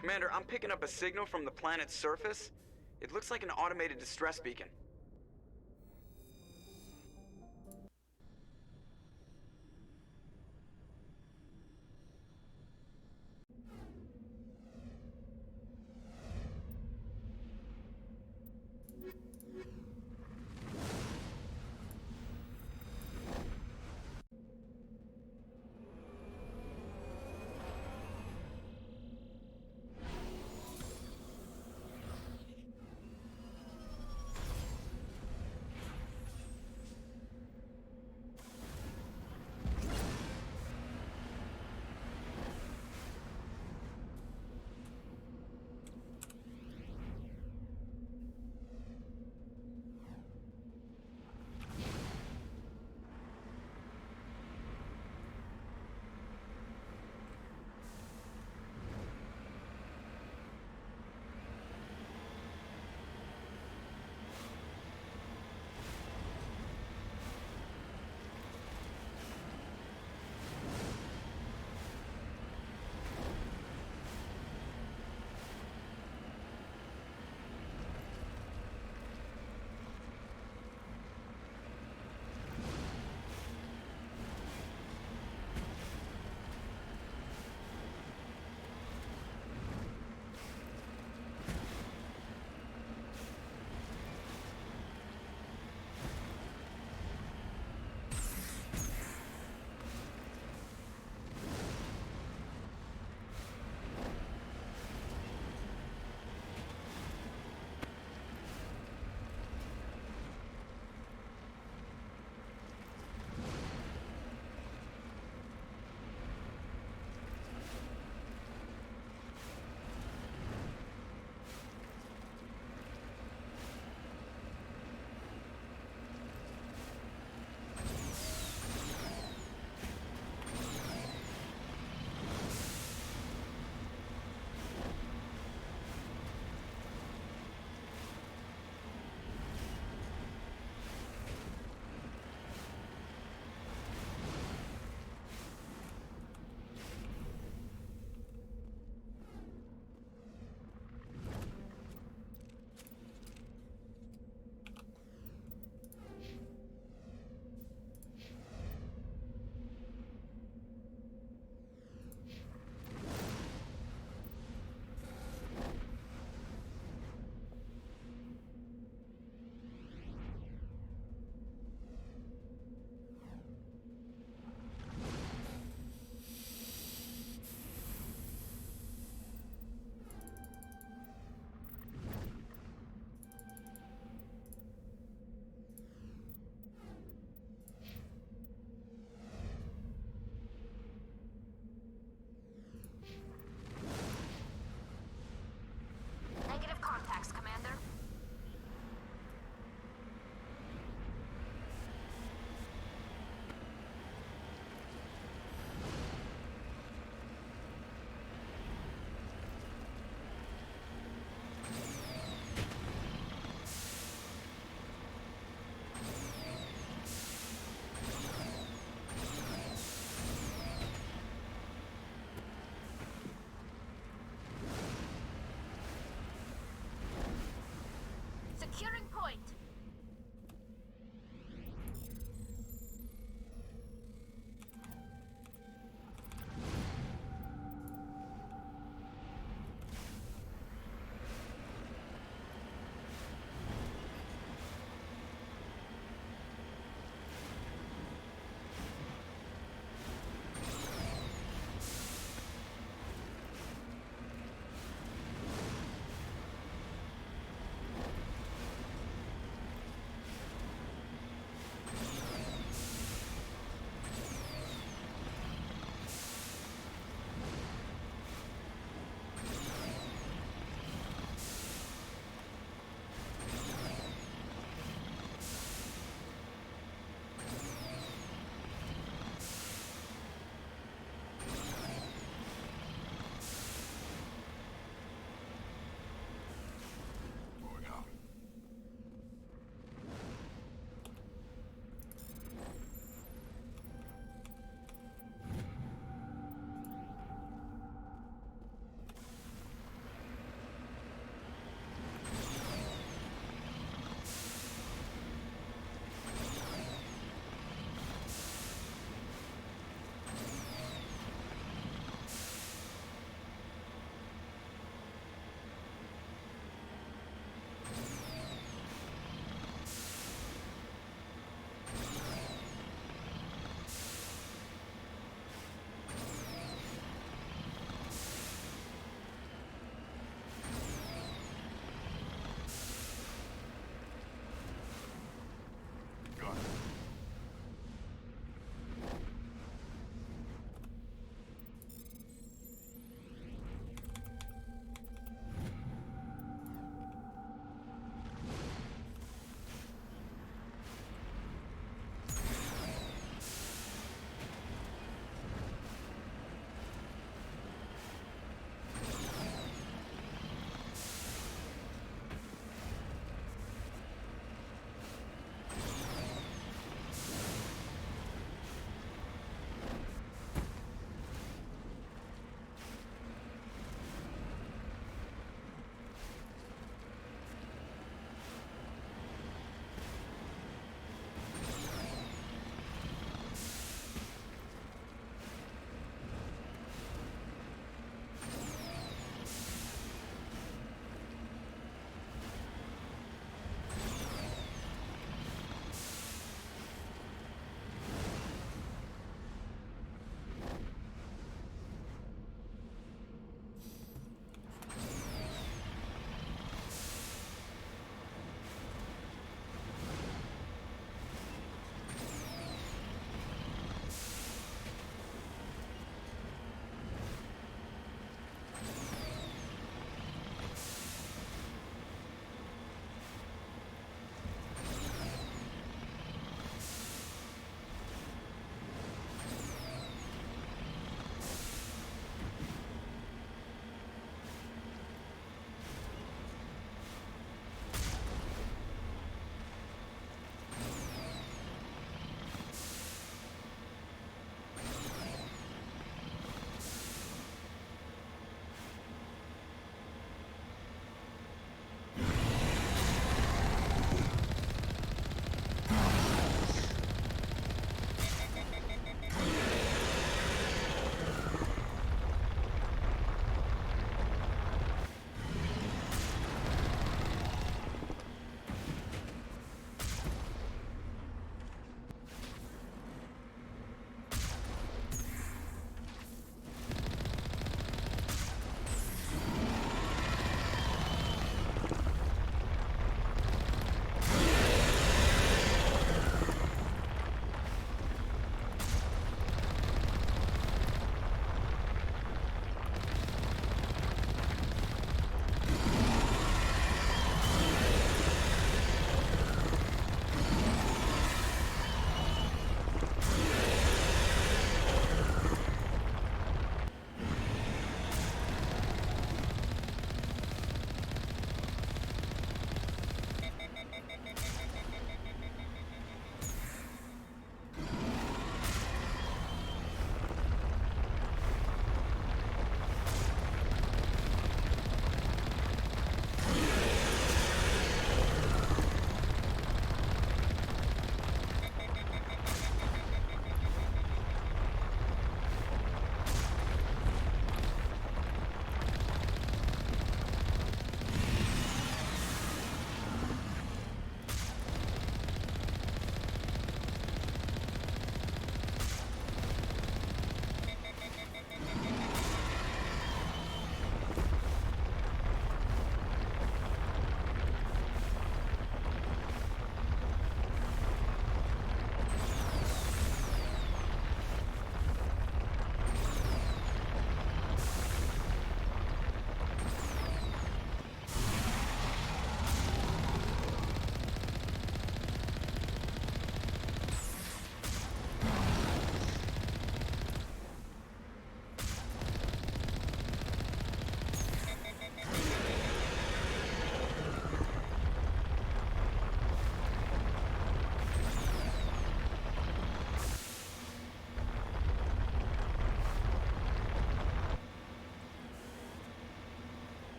Commander, I'm picking up a signal from the planet's surface. It looks like an automated distress beacon.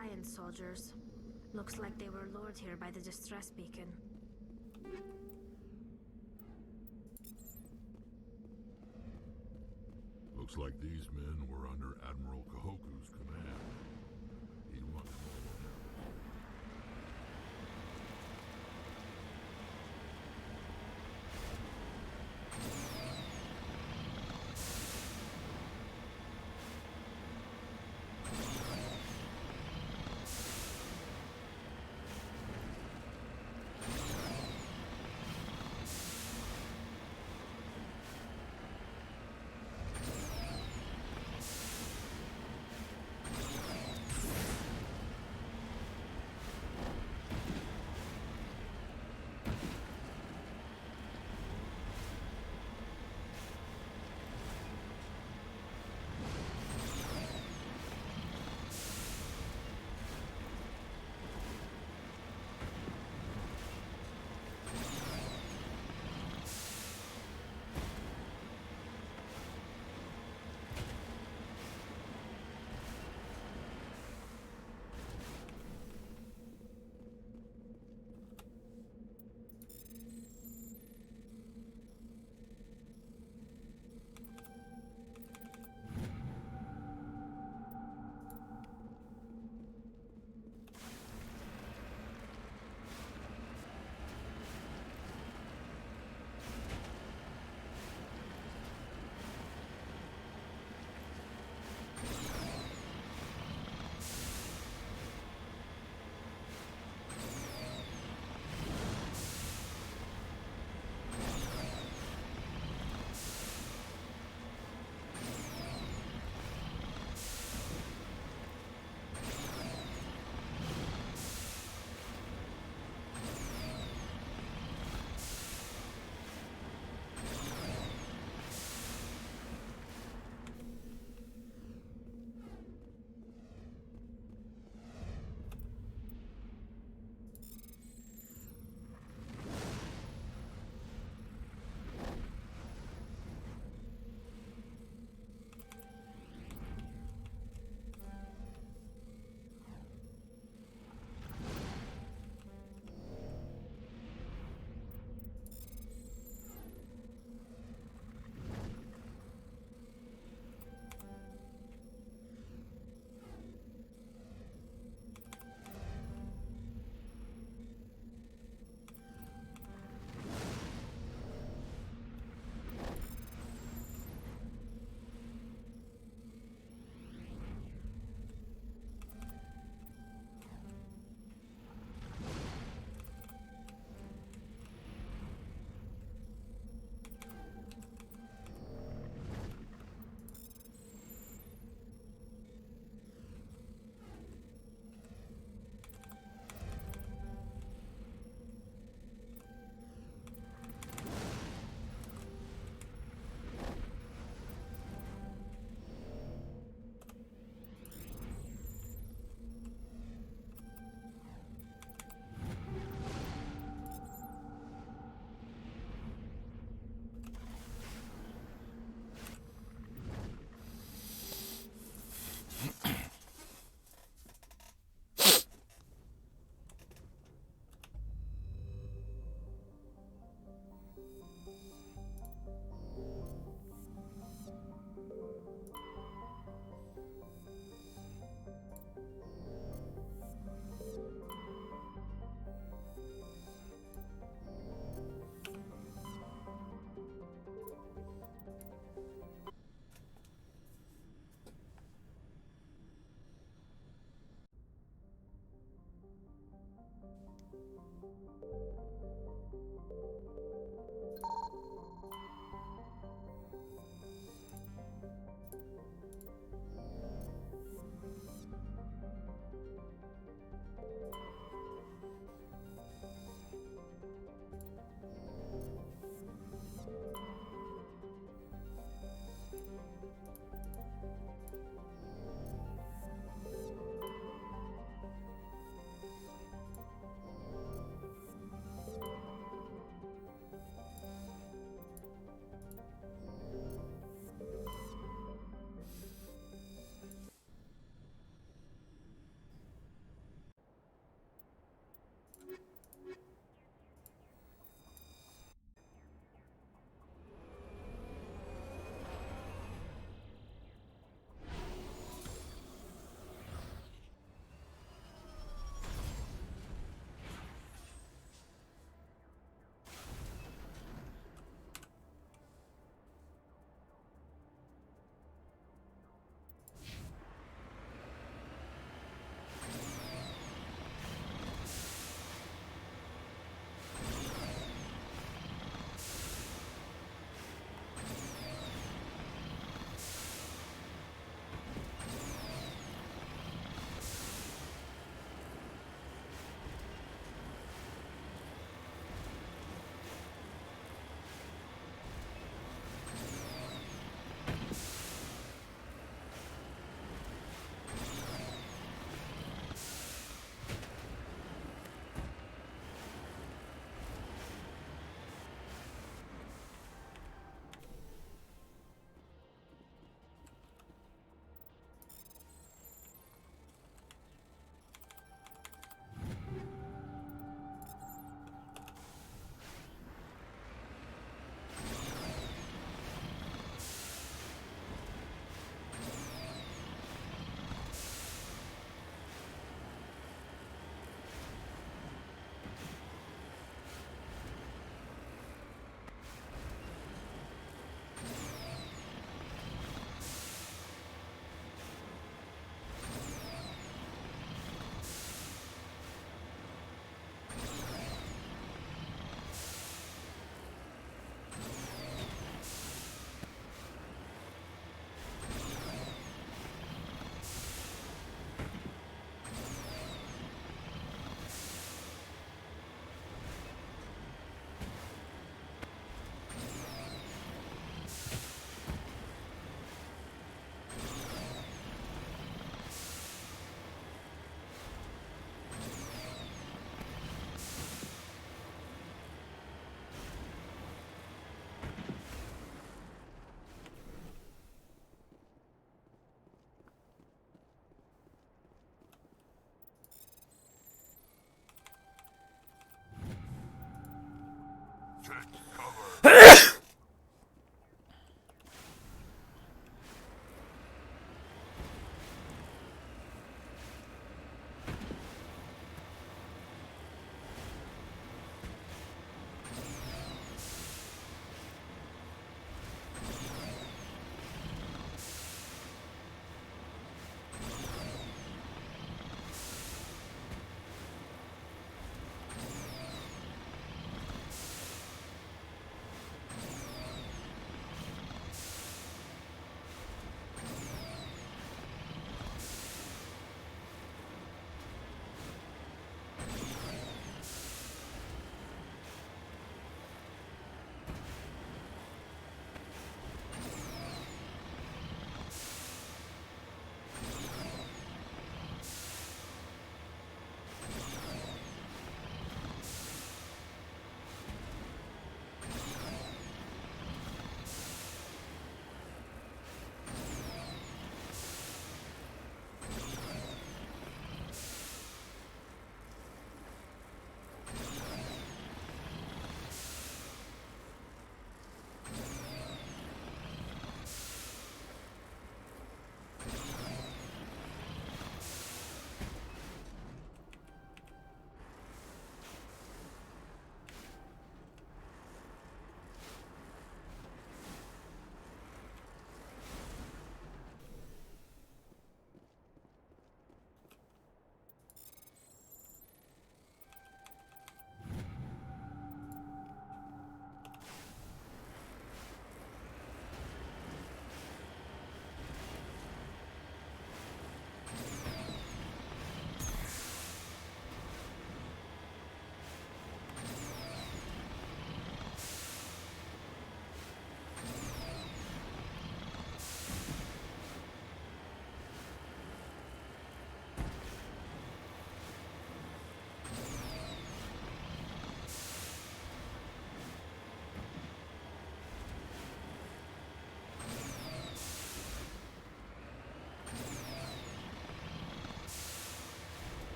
Alliance soldiers. Looks like they were lured here by the distress beacon. Looks like these men were under Admiral Kahoku's command. He must know what happened.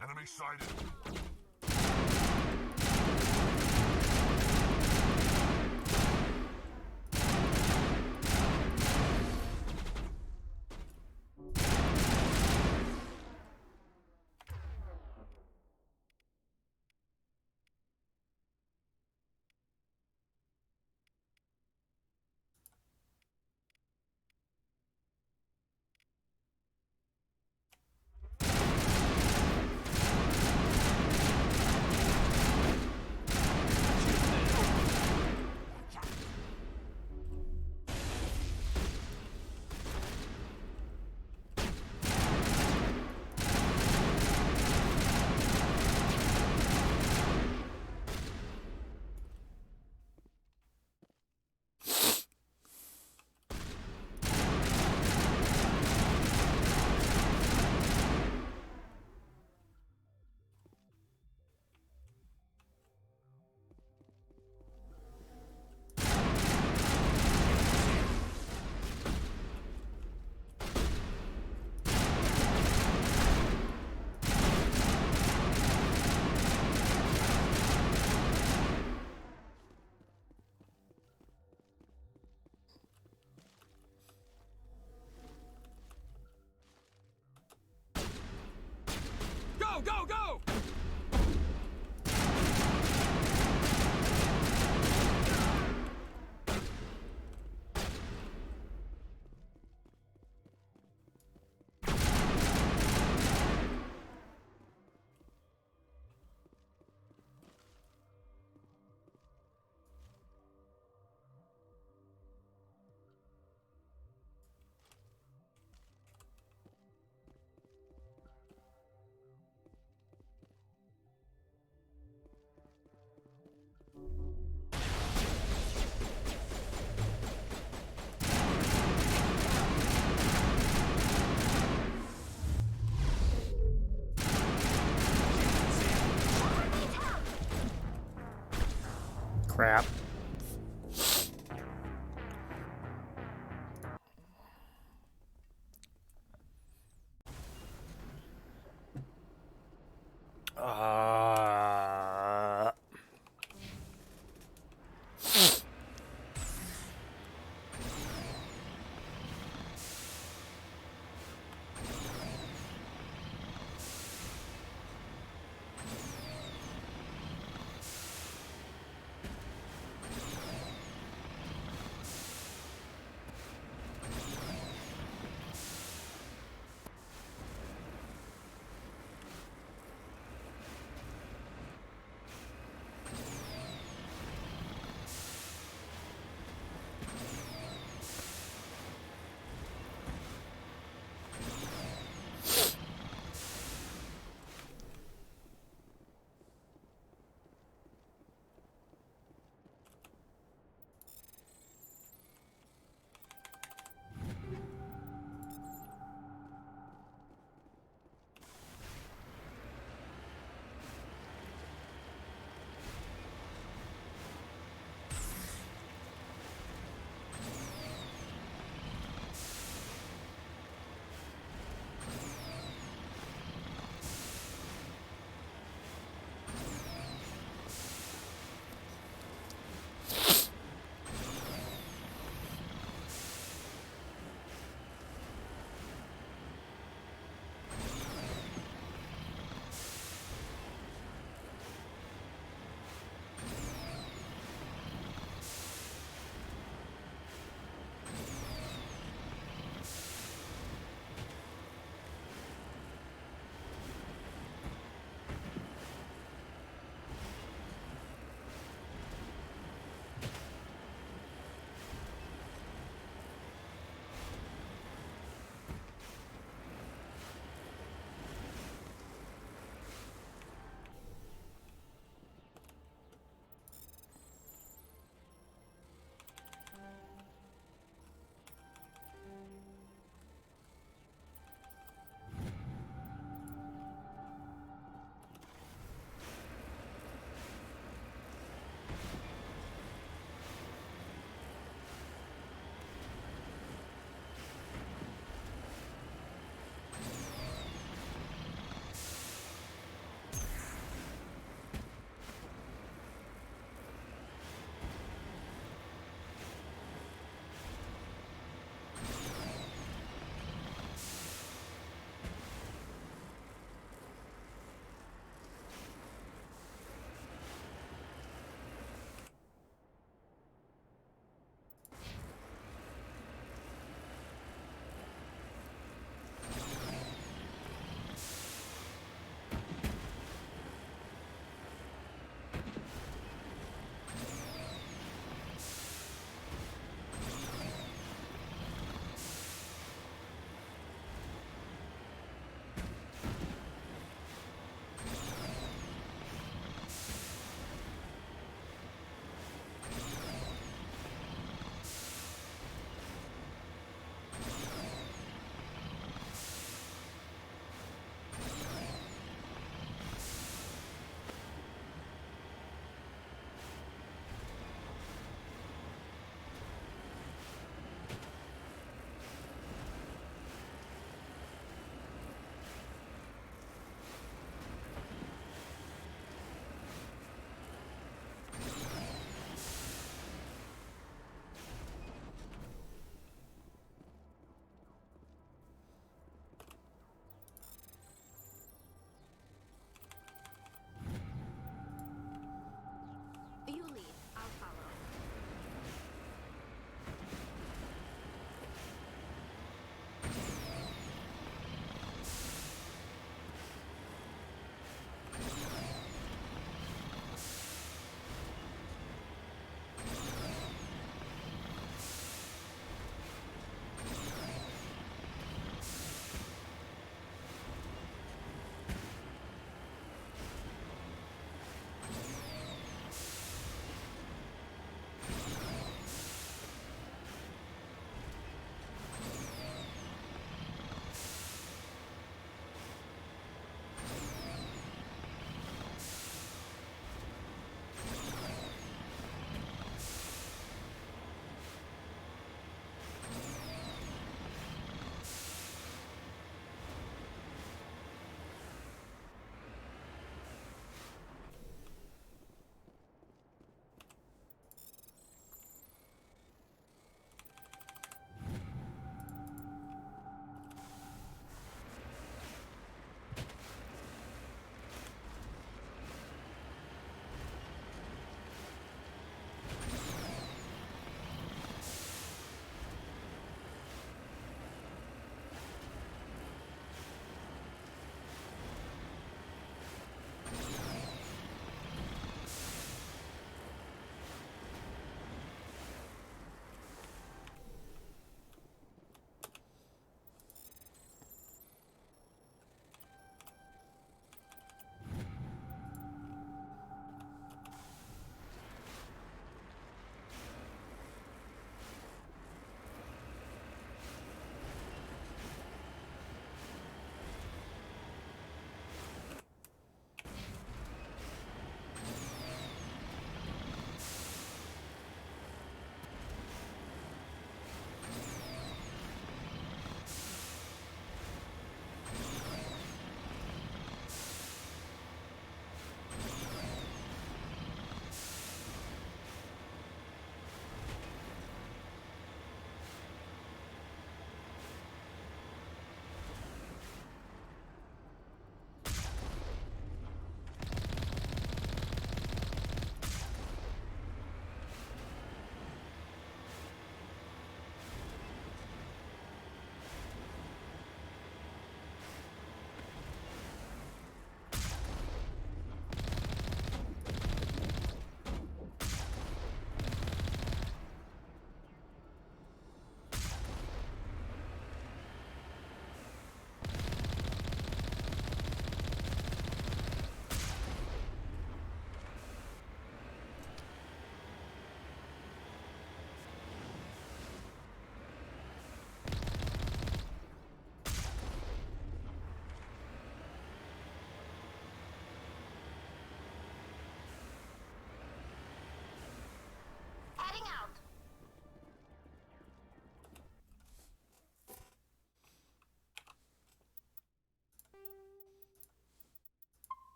Enemy sighted. Go, go, go! Crap.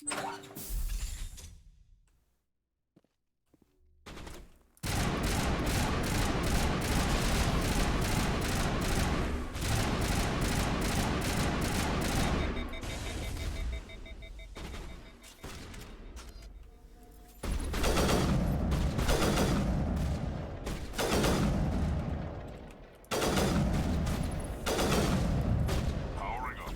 Powering up.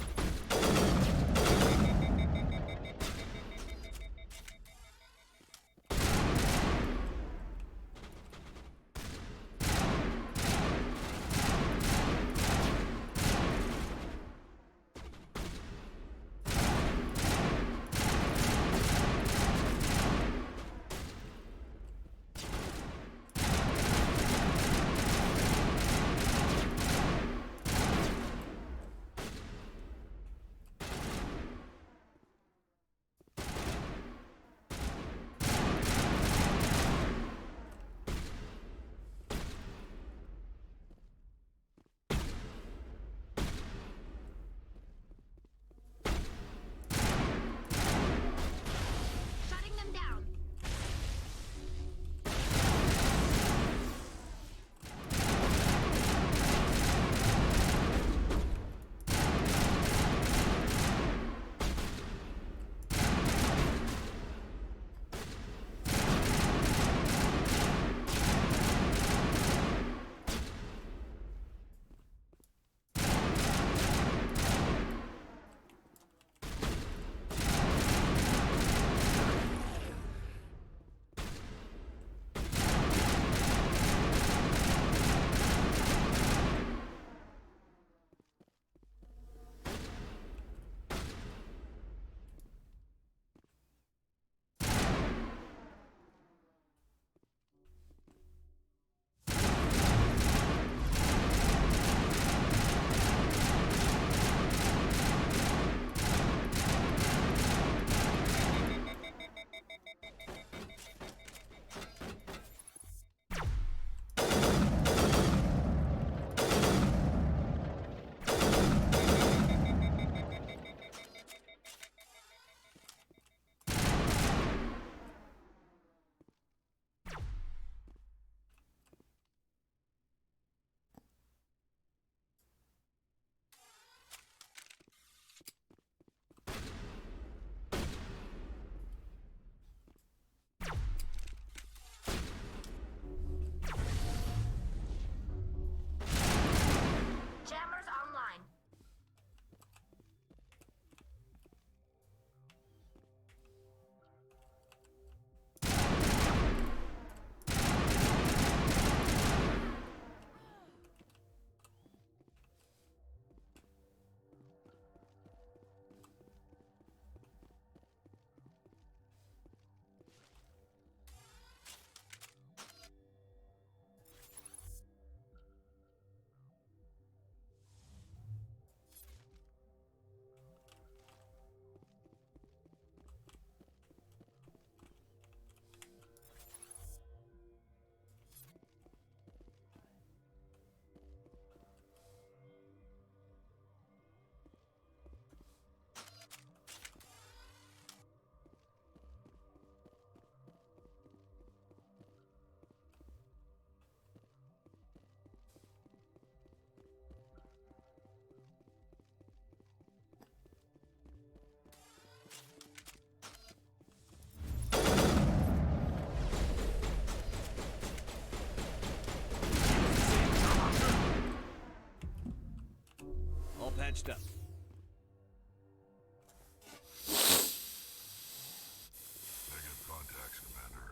Shutting them down. Jammers online. All patched up. Negative contacts, Commander.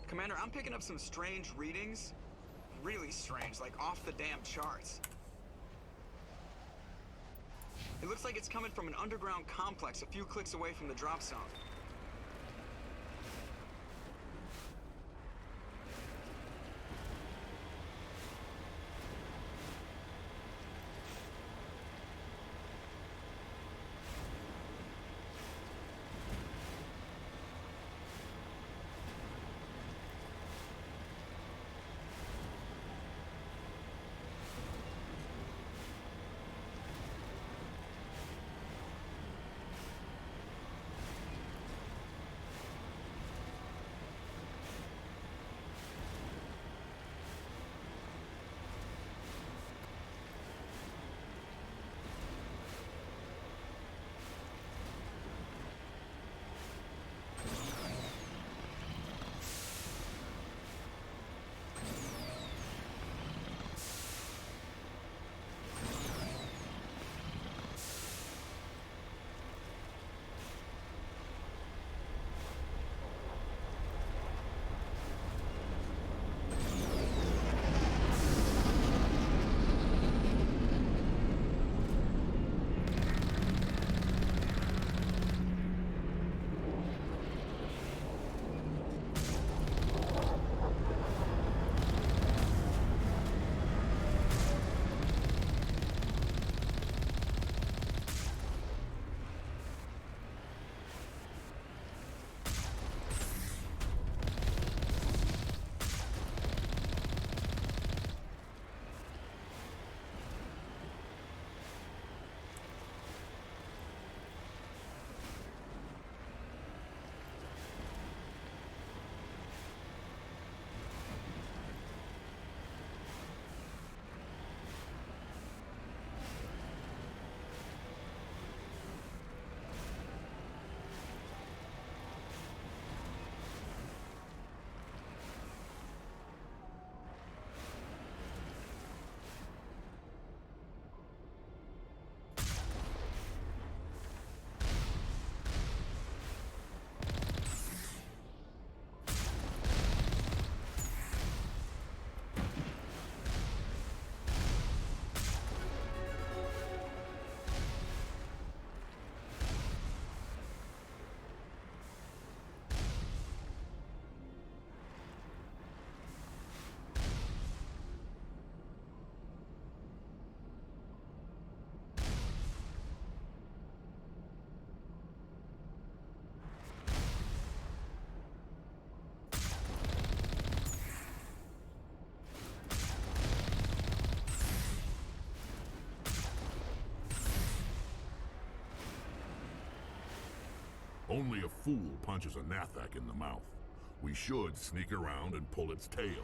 Commander, I'm picking up some strange readings. Really strange, like off the damn charts. It looks like it's coming from an underground complex a few clicks away from the drop zone. Only a fool punches a Nathak in the mouth. We should sneak around and pull its tail.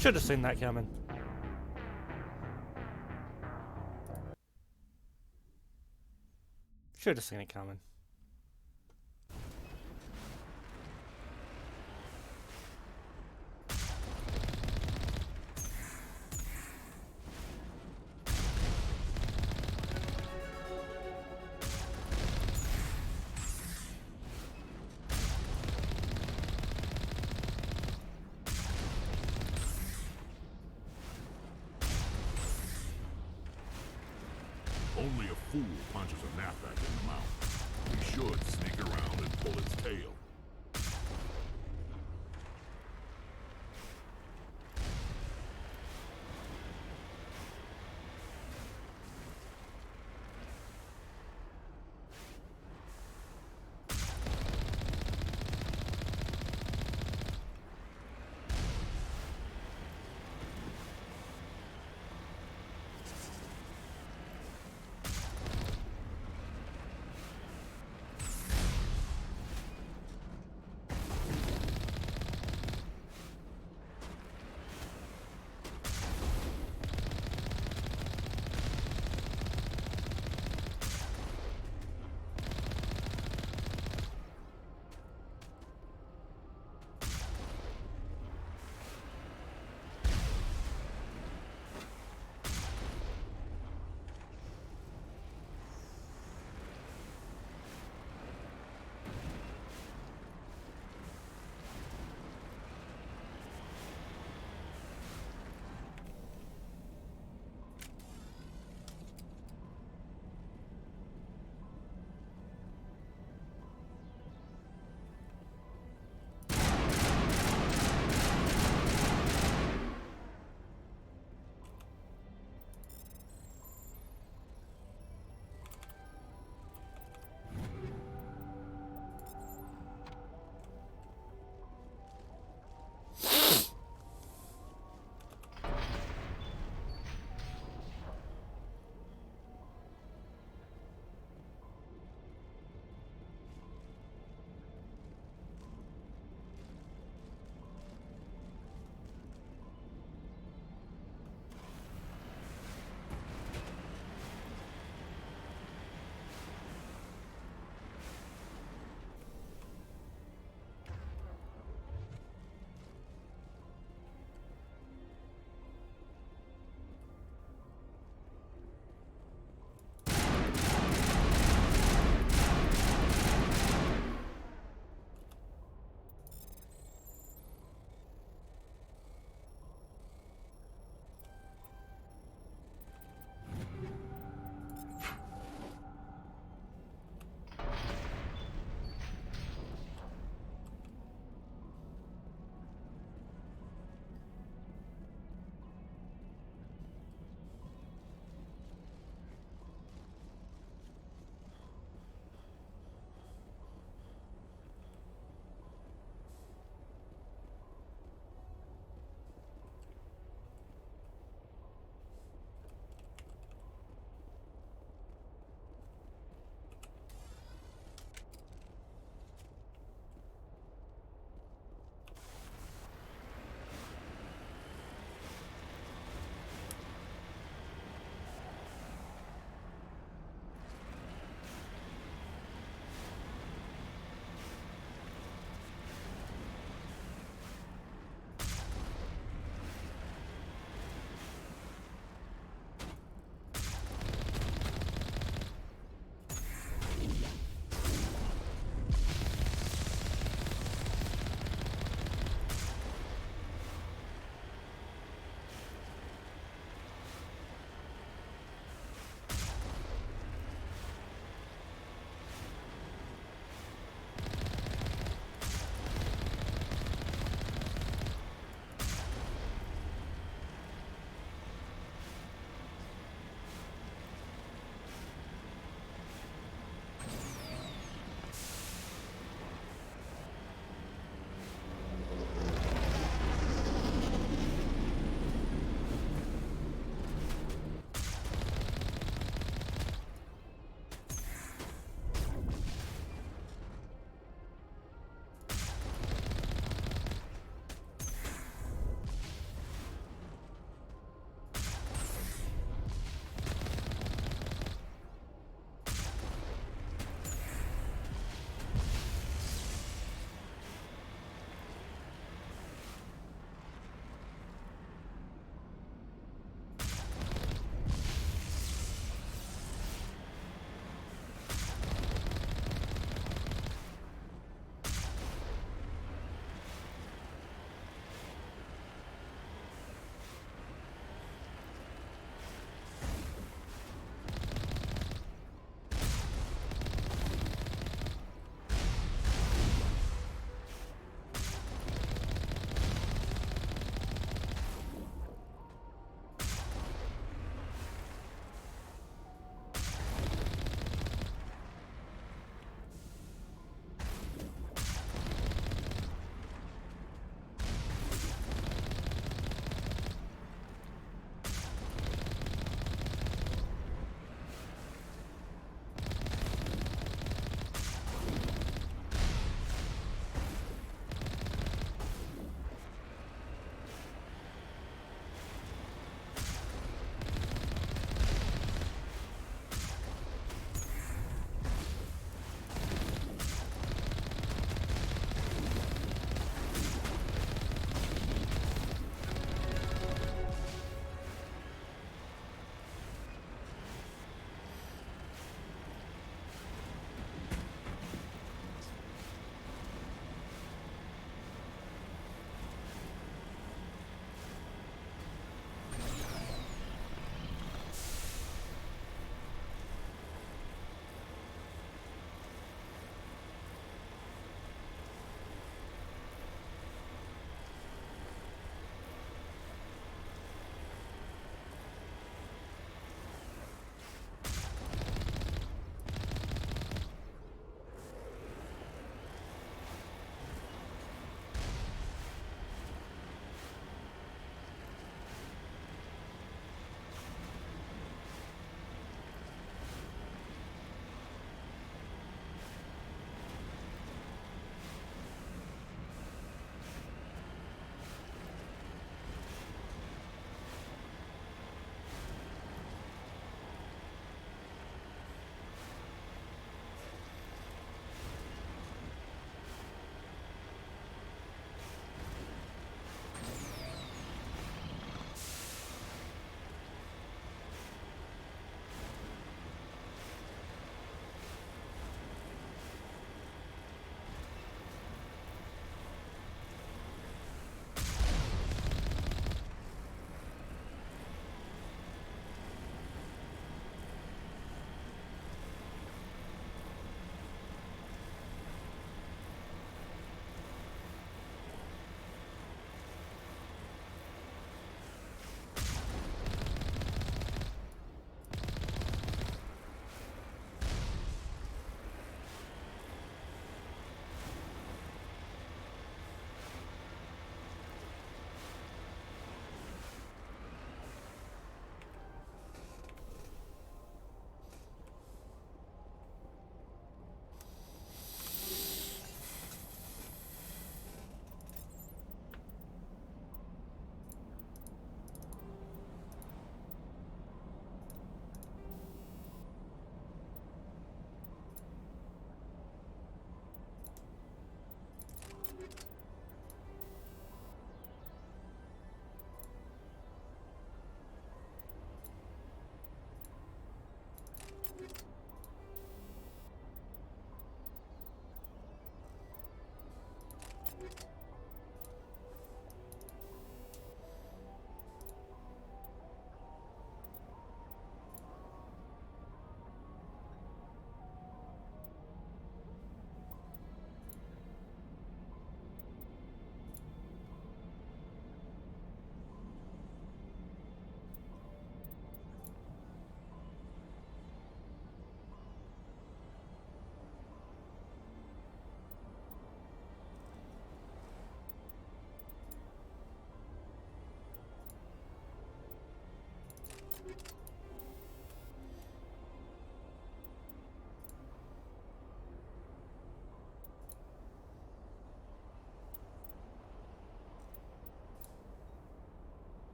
Should have seen that coming. Should have seen it coming. Only a fool punches a Nathak in the mouth. We should sneak around and pull its tail.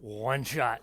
One shot.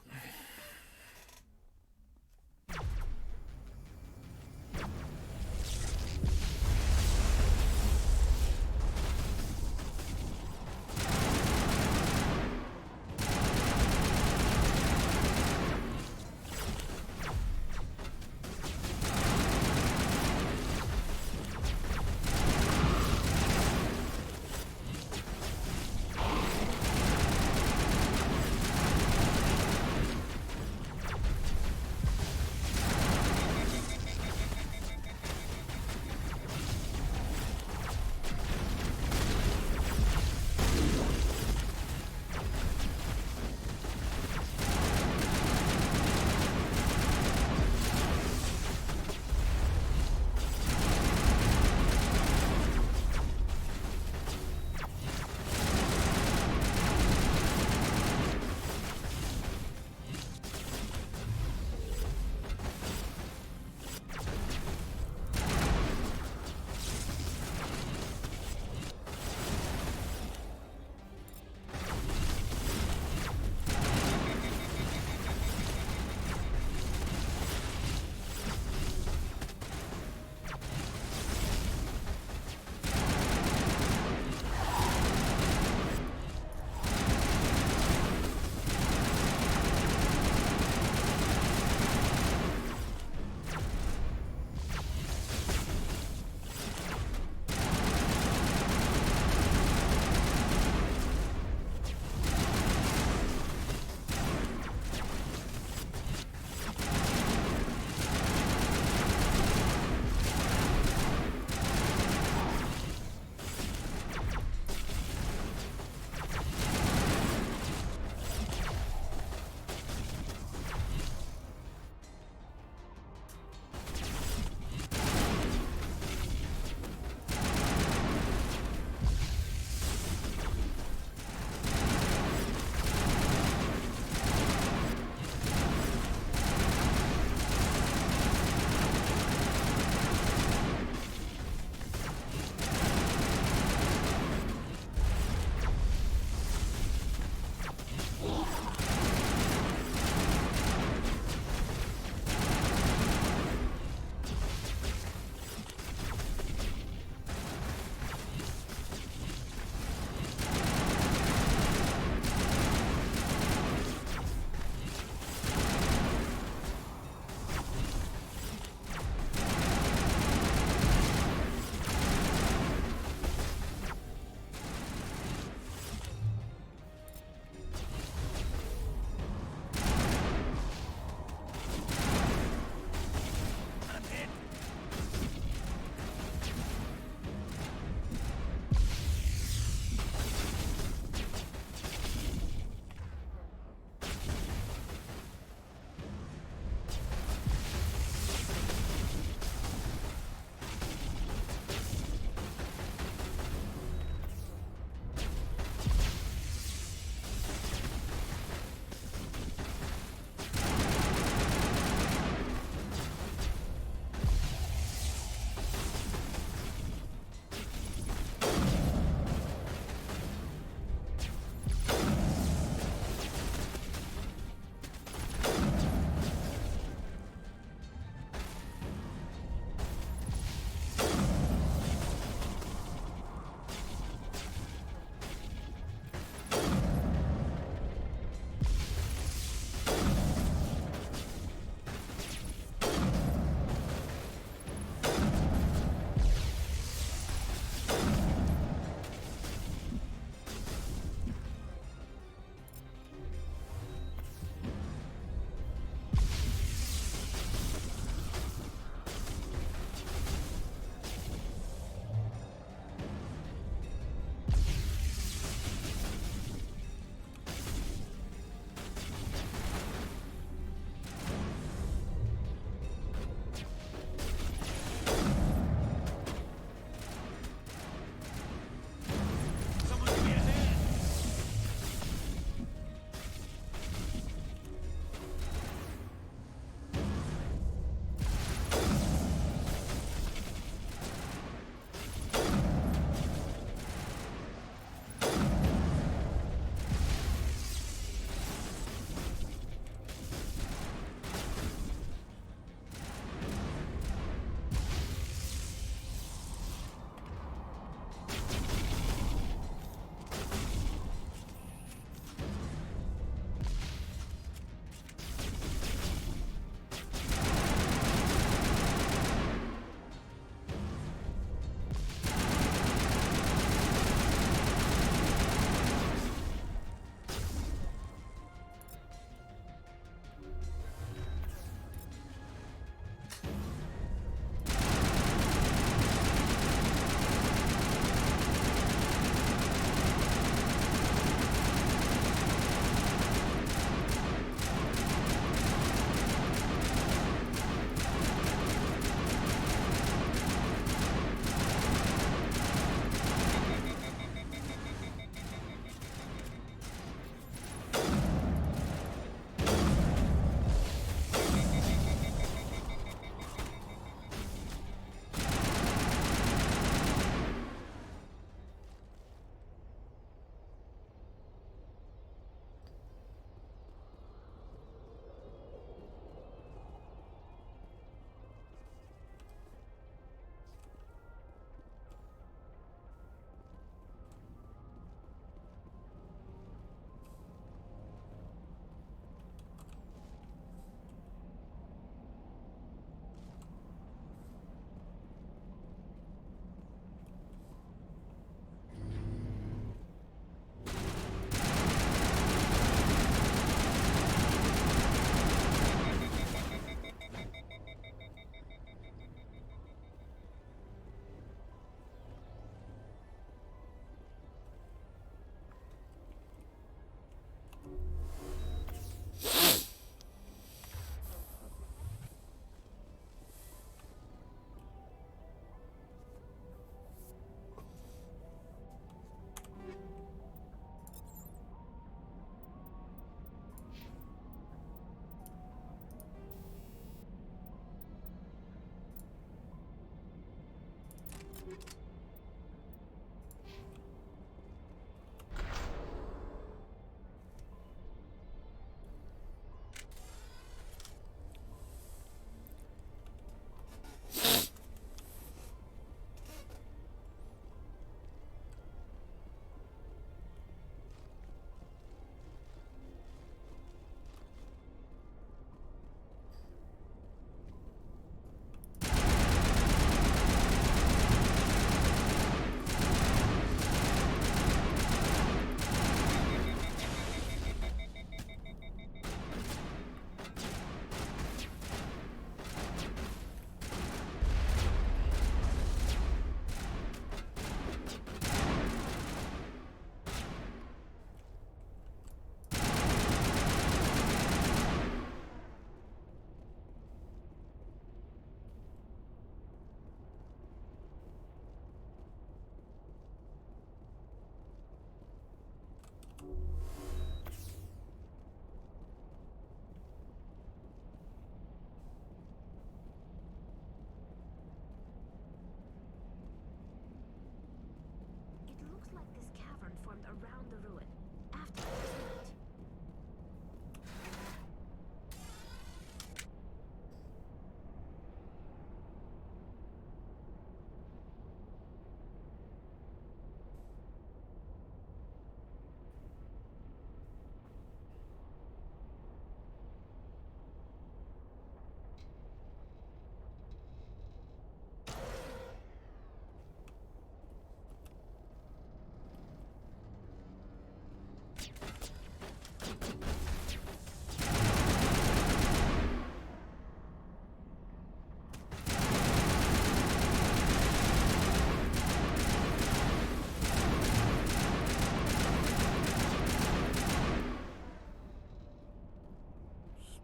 like this cavern formed around the ruin after it was built.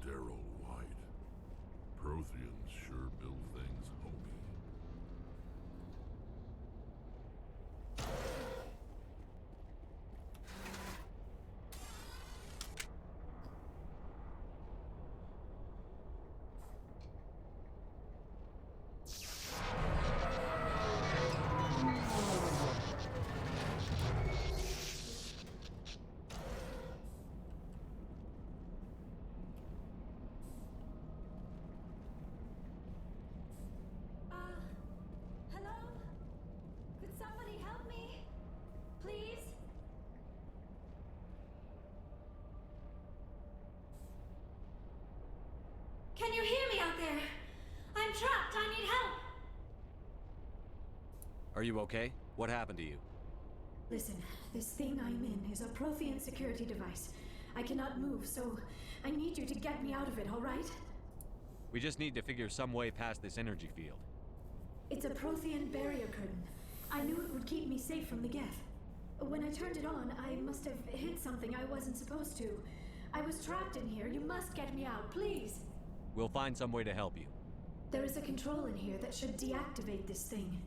Sterile white. Protheans sure build things homey. Hello? Could somebody help me? Please? Can you hear me out there? I'm trapped. I need help. Are you okay? What happened to you? Listen, this thing I'm in is a Prothean security device. I cannot move, so I need you to get me out of it, all right? We just need to figure some way past this energy field. It's a Prothean barrier curtain. I knew it would keep me safe from the Geth. When I turned it on, I must have hit something I wasn't supposed to. I was trapped in here. You must get me out, please. We'll find some way to help you. There is a control in here that should deactivate this thing.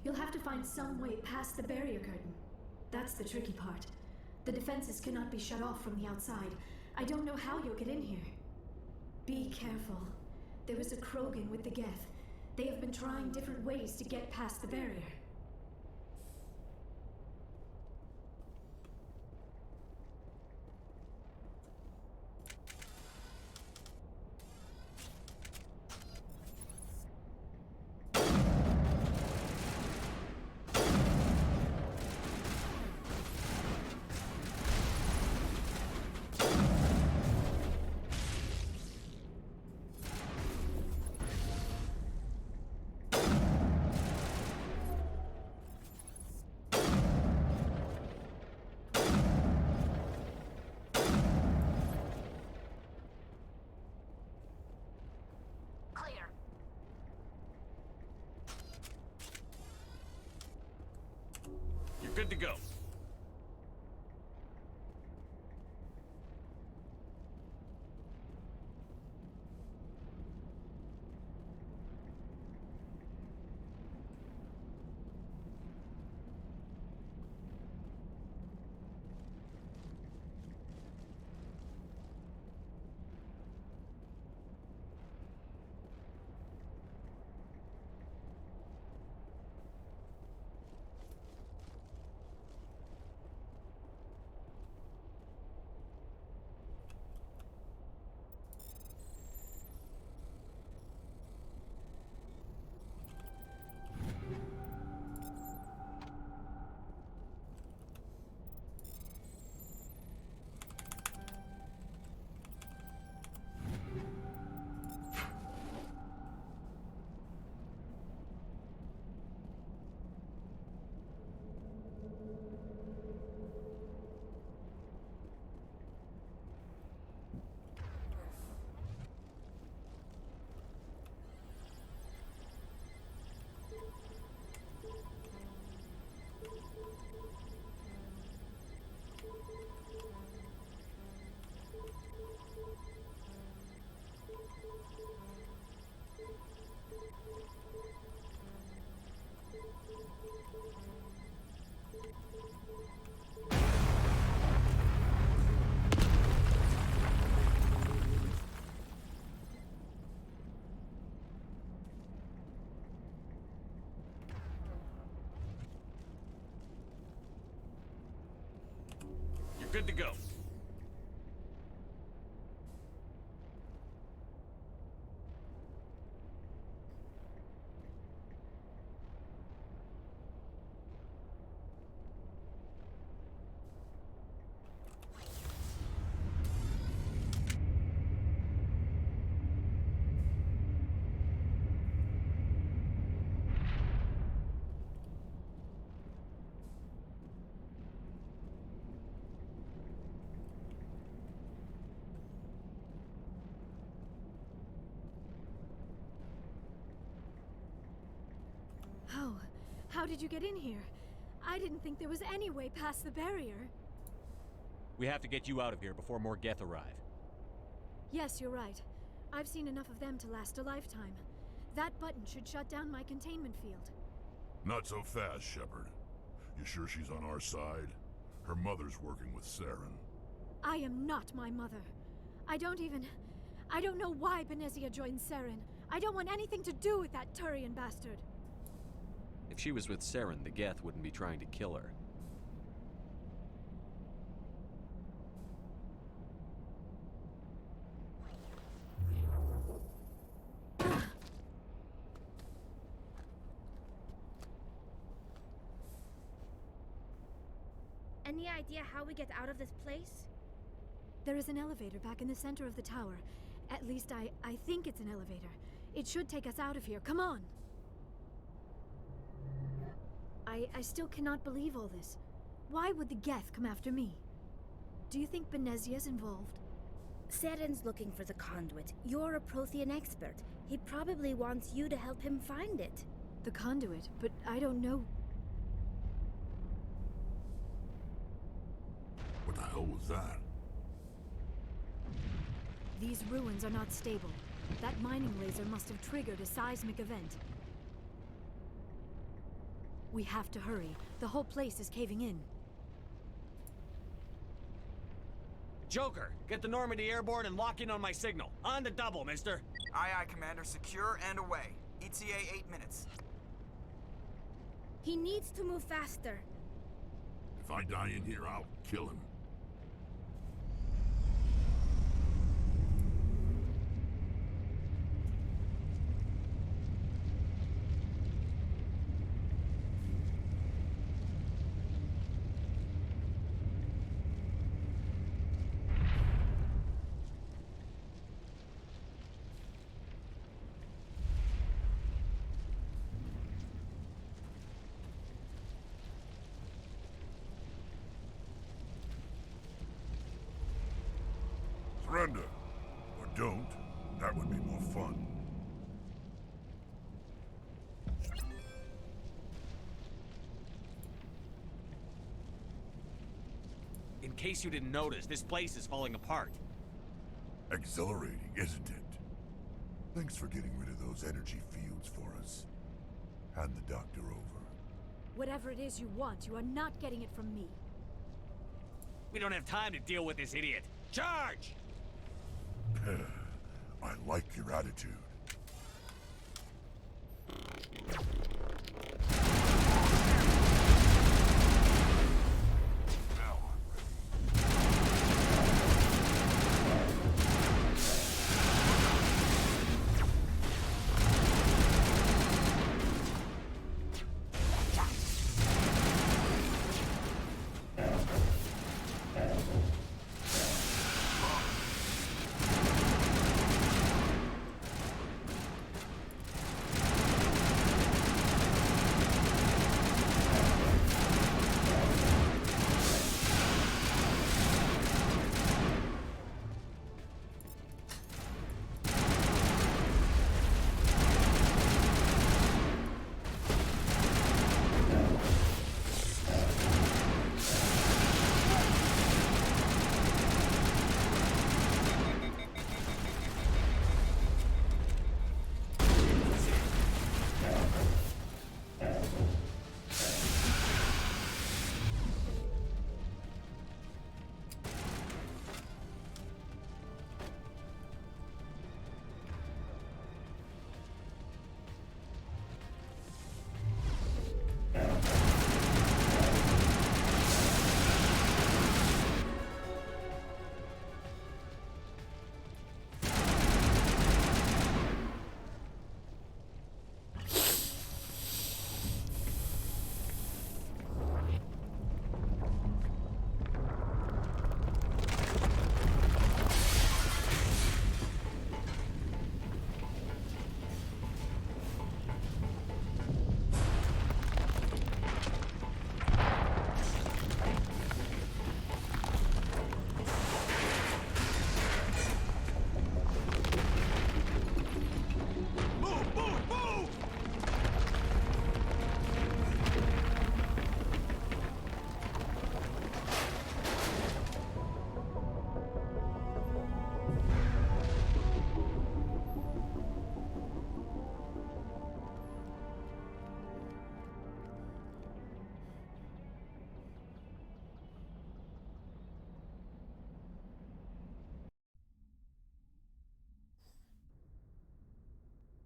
You'll have to find some way past the barrier curtain. That's the tricky part. The defenses cannot be shut off from the outside. I don't know how you'll get in here. Be careful. There is a Krogan with the Geth. They have been trying different ways to get past the barrier. Clear. You're good to go. Good to go. How did you get in here? I didn't think there was any way past the barrier. We have to get you out of here before more Geth arrive. Yes, you're right. I've seen enough of them to last a lifetime. That button should shut down my containment field. Not so fast, Shepard. You sure she's on our side? Her mother's working with Saren. I am not my mother. I don't know why Benezia joined Saren. I don't want anything to do with that Turian bastard. If she was with Saren, the Geth wouldn't be trying to kill her. Any idea how we get out of this place? There is an elevator back in the center of the tower. At least I think it's an elevator. It should take us out of here. Come on! I still cannot believe all this. Why would the Geth come after me? Do you think Benezia's involved? Saren's looking for the conduit. You're a Prothean expert. He probably wants you to help him find it. The conduit? But I don't know. What the hell was that? These ruins are not stable. That mining laser must have triggered a seismic event. We have to hurry. The whole place is caving in. Joker, get the Normandy airborne and lock in on my signal. On the double, mister. Aye, aye, Commander. Secure and away. ETA 8 minutes. He needs to move faster. If I die in here, I'll kill him. Surrender. Or don't. That would be more fun. In case you didn't notice, this place is falling apart. Exhilarating, isn't it? Thanks for getting rid of those energy fields for us. Hand the doctor over. Whatever it is you want, you are not getting it from me. We don't have time to deal with this idiot. Charge! I like your attitude.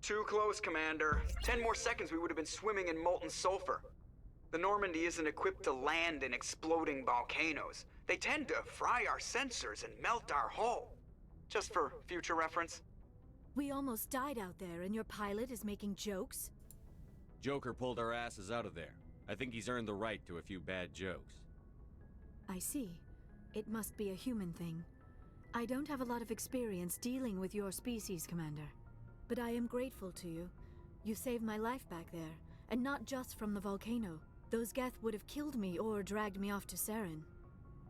Too close, Commander. 10 more seconds we would have been swimming in molten sulfur. The Normandy isn't equipped to land in exploding volcanoes. They tend to fry our sensors and melt our hull. Just for future reference. We almost died out there, and your pilot is making jokes? Joker pulled our asses out of there. I think he's earned the right to a few bad jokes. I see. It must be a human thing. I don't have a lot of experience dealing with your species, Commander. But I am grateful to you. You saved my life back there, and not just from the volcano. Those Geth would have killed me or dragged me off to Saren.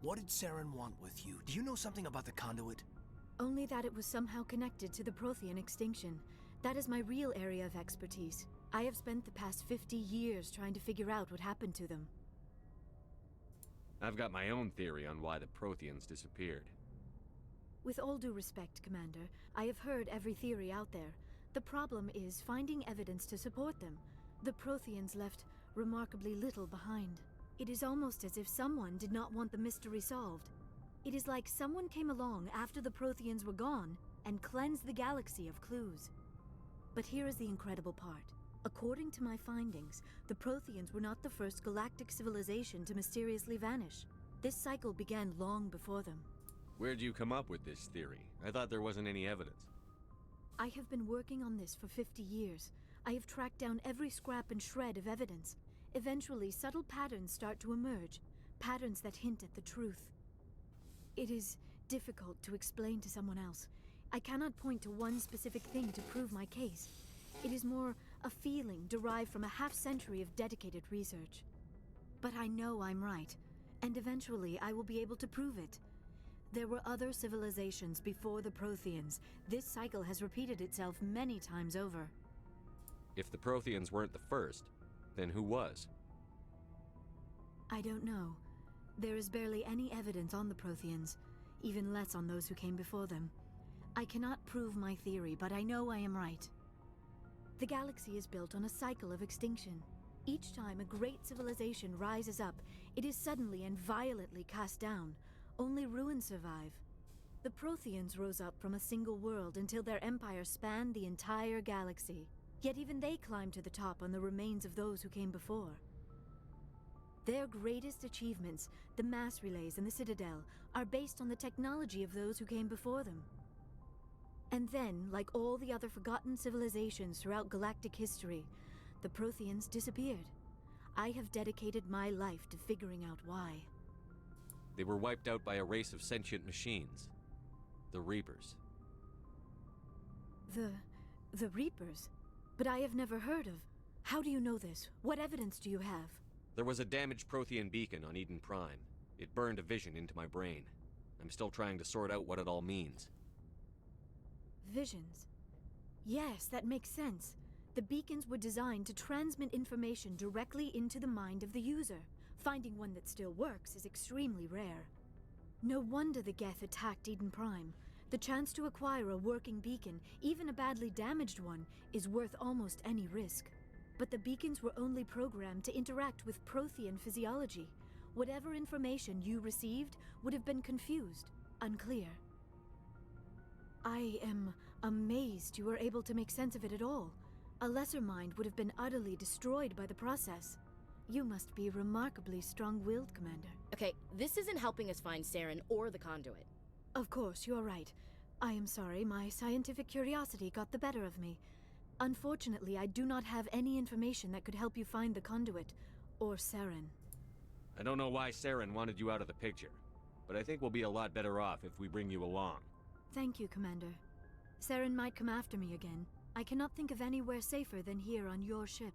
What did Saren want with you? Do you know something about the conduit? Only that it was somehow connected to the Prothean extinction. That is my real area of expertise. I have spent the past 50 years trying to figure out what happened to them. I've got my own theory on why the Protheans disappeared. With all due respect, Commander, I have heard every theory out there. The problem is finding evidence to support them. The Protheans left remarkably little behind. It is almost as if someone did not want the mystery solved. It is like someone came along after the Protheans were gone and cleansed the galaxy of clues. But here is the incredible part. According to my findings, the Protheans were not the first galactic civilization to mysteriously vanish. This cycle began long before them. Where'd you come up with this theory? I thought there wasn't any evidence. I have been working on this for 50 years. I have tracked down every scrap and shred of evidence. Eventually, subtle patterns start to emerge, patterns that hint at the truth. It is difficult to explain to someone else. I cannot point to one specific thing to prove my case. It is more a feeling derived from a half-century of dedicated research. But I know I'm right, and eventually I will be able to prove it. There were other civilizations before the Protheans. This cycle has repeated itself many times over. If the Protheans weren't the first, then who was? I don't know. There is barely any evidence on the Protheans, even less on those who came before them. I cannot prove my theory, but I know I am right. The galaxy is built on a cycle of extinction. Each time a great civilization rises up, it is suddenly and violently cast down. Only ruins survive. The Protheans rose up from a single world until their empire spanned the entire galaxy. Yet even they climbed to the top on the remains of those who came before. Their greatest achievements, the mass relays and the Citadel, are based on the technology of those who came before them. And then, like all the other forgotten civilizations throughout galactic history, the Protheans disappeared. I have dedicated my life to figuring out why. They were wiped out by a race of sentient machines. The Reapers. The Reapers? But I have never heard of... How do you know this? What evidence do you have? There was a damaged Prothean beacon on Eden Prime. It burned a vision into my brain. I'm still trying to sort out what it all means. Visions. Yes, that makes sense. The beacons were designed to transmit information directly into the mind of the user. Finding one that still works is extremely rare. No wonder the Geth attacked Eden Prime. The chance to acquire a working beacon, even a badly damaged one, is worth almost any risk. But the beacons were only programmed to interact with Prothean physiology. Whatever information you received would have been confused, unclear. I am amazed you were able to make sense of it at all. A lesser mind would have been utterly destroyed by the process. You must be remarkably strong-willed, Commander. Okay, this isn't helping us find Saren or the conduit. Of course, you're right. I am sorry, my scientific curiosity got the better of me. Unfortunately, I do not have any information that could help you find the conduit, or Saren. I don't know why Saren wanted you out of the picture, but I think we'll be a lot better off if we bring you along. Thank you, Commander. Saren might come after me again. I cannot think of anywhere safer than here on your ship.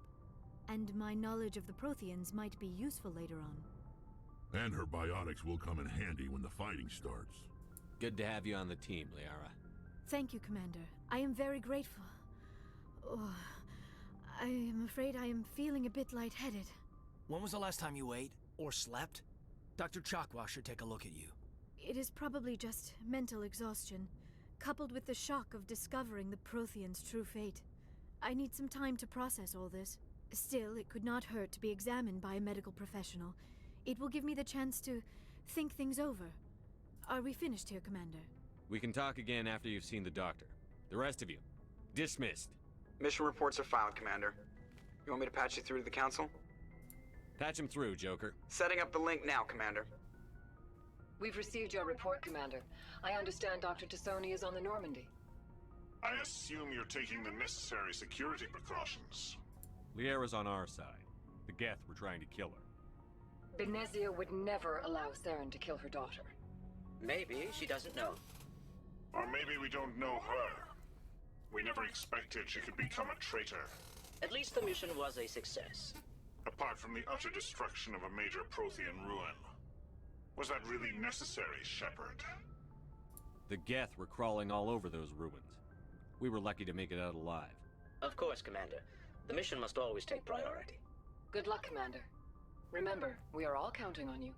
And my knowledge of the Protheans might be useful later on. And her biotics will come in handy when the fighting starts. Good to have you on the team, Liara. Thank you, Commander. I am very grateful. Oh, I am afraid I am feeling a bit lightheaded. When was the last time you ate? Or slept? Dr. Chakwa should take a look at you. It is probably just mental exhaustion, coupled with the shock of discovering the Protheans' true fate. I need some time to process all this. Still, it could not hurt to be examined by a medical professional. It will give me the chance to think things over. Are we finished here, Commander? We can talk again after you've seen the doctor. The rest of you, dismissed. Mission reports are filed, Commander. You want me to patch you through to the Council? Patch him through, Joker. Setting up the link now, Commander. We've received your report, Commander. I understand Dr. Tassoni is on the Normandy. I assume you're taking the necessary security precautions. Liara's on our side. The Geth were trying to kill her. Benezia would never allow Saren to kill her daughter. Maybe she doesn't know. Or maybe we don't know her. We never expected she could become a traitor. At least the mission was a success. Apart from the utter destruction of a major Prothean ruin. Was that really necessary, Shepard? The Geth were crawling all over those ruins. We were lucky to make it out alive. Of course, Commander. The mission must always take priority. Good luck, Commander. Remember, we are all counting on you.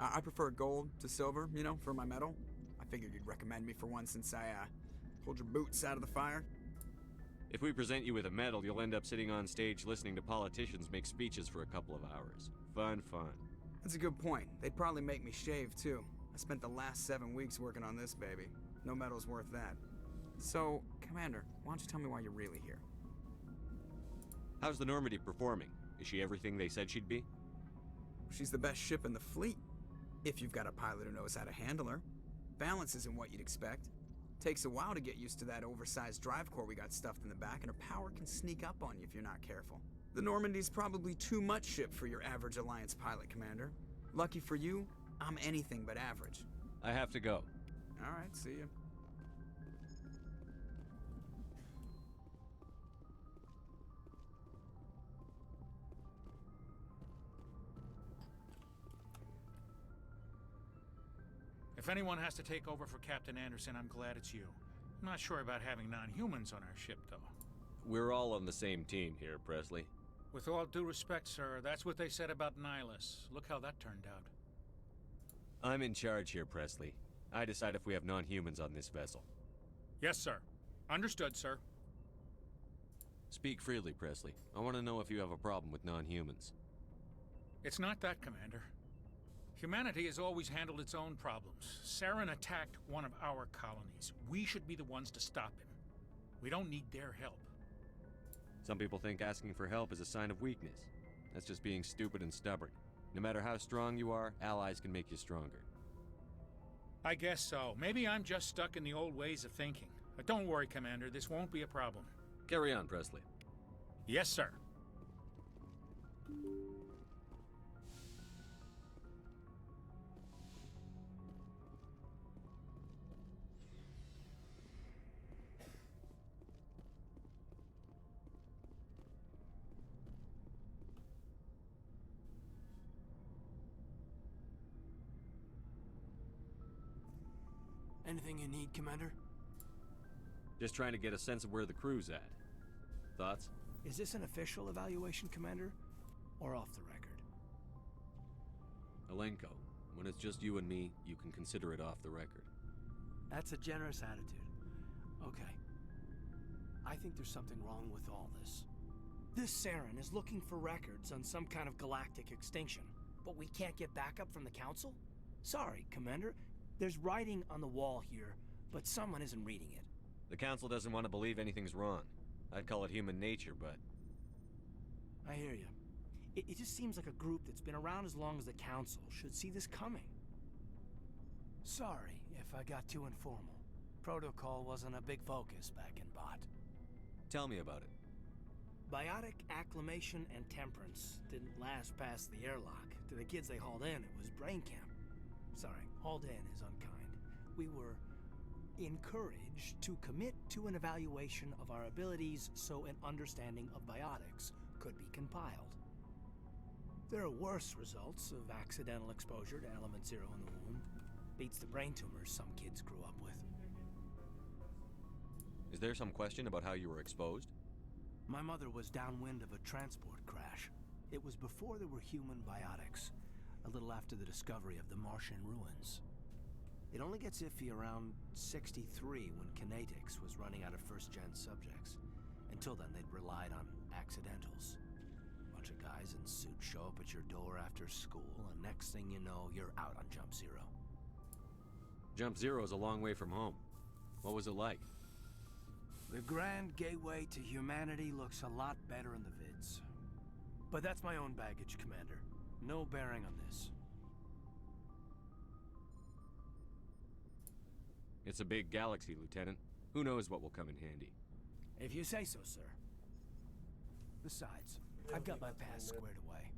I prefer gold to silver, you know, for my medal. I figured you'd recommend me for one since I, pulled your boots out of the fire. If we present you with a medal, you'll end up sitting on stage listening to politicians make speeches for a couple of hours. Fun. That's a good point. They'd probably make me shave, too. I spent the last 7 weeks working on this baby. No medal's worth that. So, Commander, why don't you tell me why you're really here? How's the Normandy performing? Is she everything they said she'd be? She's the best ship in the fleet. If you've got a pilot who knows how to handle her. Balance isn't what you'd expect. Takes a while to get used to that oversized drive core we got stuffed in the back, and her power can sneak up on you if you're not careful. The Normandy's probably too much ship for your average Alliance pilot, Commander. Lucky for you, I'm anything but average. I have to go. All right, see ya. If anyone has to take over for Captain Anderson, I'm glad it's you. I'm not sure about having non-humans on our ship, though. We're all on the same team here, Presley. With all due respect, sir, that's what they said about Nihilus. Look how that turned out. I'm in charge here, Presley. I decide if we have non-humans on this vessel. Yes, sir. Understood, sir. Speak freely, Presley. I want to know if you have a problem with non-humans. It's not that, Commander. Humanity has always handled its own problems. Saren attacked one of our colonies. We should be the ones to stop him. We don't need their help. Some people think asking for help is a sign of weakness. That's just being stupid and stubborn. No matter how strong you are, allies can make you stronger. I guess so. Maybe I'm just stuck in the old ways of thinking. But don't worry, Commander. This won't be a problem. Carry on, Presley. Yes, sir. Anything you need, Commander? Just trying to get a sense of where the crew's at. Thoughts? Is this an official evaluation, Commander? Or off the record? Alenko, when it's just you and me, you can consider it off the record. That's a generous attitude. Okay. I think there's something wrong with all this. This Saren is looking for records on some kind of galactic extinction. But we can't get backup from the Council? Sorry, Commander. There's writing on the wall here, but someone isn't reading it. The Council doesn't want to believe anything's wrong. I'd call it human nature, but... I hear you. It just seems like a group that's been around as long as the Council should see this coming. Sorry if I got too informal. Protocol wasn't a big focus back in Bot. Tell me about it. Biotic acclimation and temperance didn't last past the airlock. To the kids they hauled in, it was brain camp. Sorry, hauled in is unkind. We were encouraged to commit to an evaluation of our abilities so an understanding of biotics could be compiled. There are worse results of accidental exposure to Element Zero in the womb. Beats the brain tumors some kids grew up with. Is there some question about how you were exposed? My mother was downwind of a transport crash. It was before there were human biotics, a little after the discovery of the Martian ruins. It only gets iffy around 63 when Kinetics was running out of first-gen subjects. Until then, they'd relied on accidentals. Bunch of guys in suits show up at your door after school, and next thing you know, you're out on Jump Zero. Jump Zero is a long way from home. What was it like? The grand gateway to humanity looks a lot better in the vids. But that's my own baggage, Commander. No bearing on this. It's a big galaxy, Lieutenant. Who knows what will come in handy? If you say so, sir. Besides, I've got my past squared away.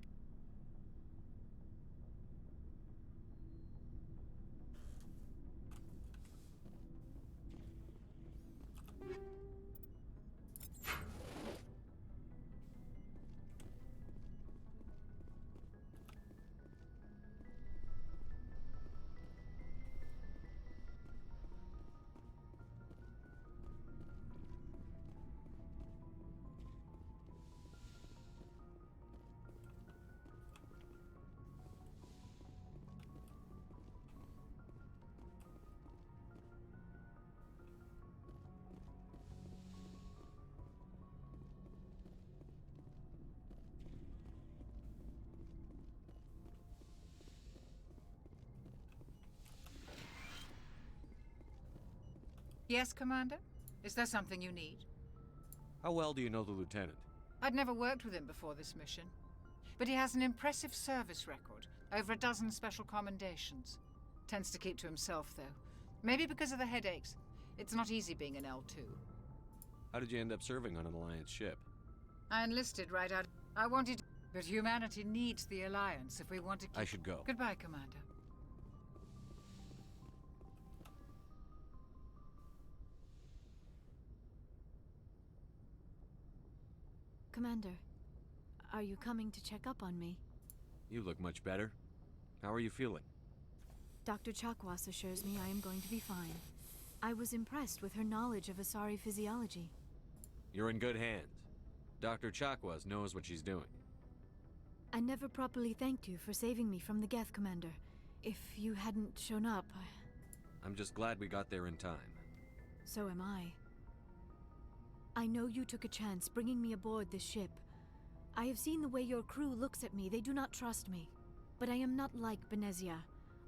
Yes, Commander? Is there something you need? How well do you know the Lieutenant? I'd never worked with him before this mission. But he has an impressive service record, over a dozen special commendations. Tends to keep to himself, though. Maybe because of the headaches. It's not easy being an L2. How did you end up serving on an Alliance ship? I enlisted right out. I wanted to, but humanity needs the Alliance if we want to keep... I should go. Goodbye, Commander. Commander, are you coming to check up on me? You look much better. How are you feeling? Dr. Chakwas assures me I am going to be fine. I was impressed with her knowledge of Asari physiology. You're in good hands. Dr. Chakwas knows what she's doing. I never properly thanked you for saving me from the Geth, Commander. If you hadn't shown up, I'm just glad we got there in time. So am I. I know you took a chance bringing me aboard this ship. I have seen the way your crew looks at me. They do not trust me. But I am not like Benezia.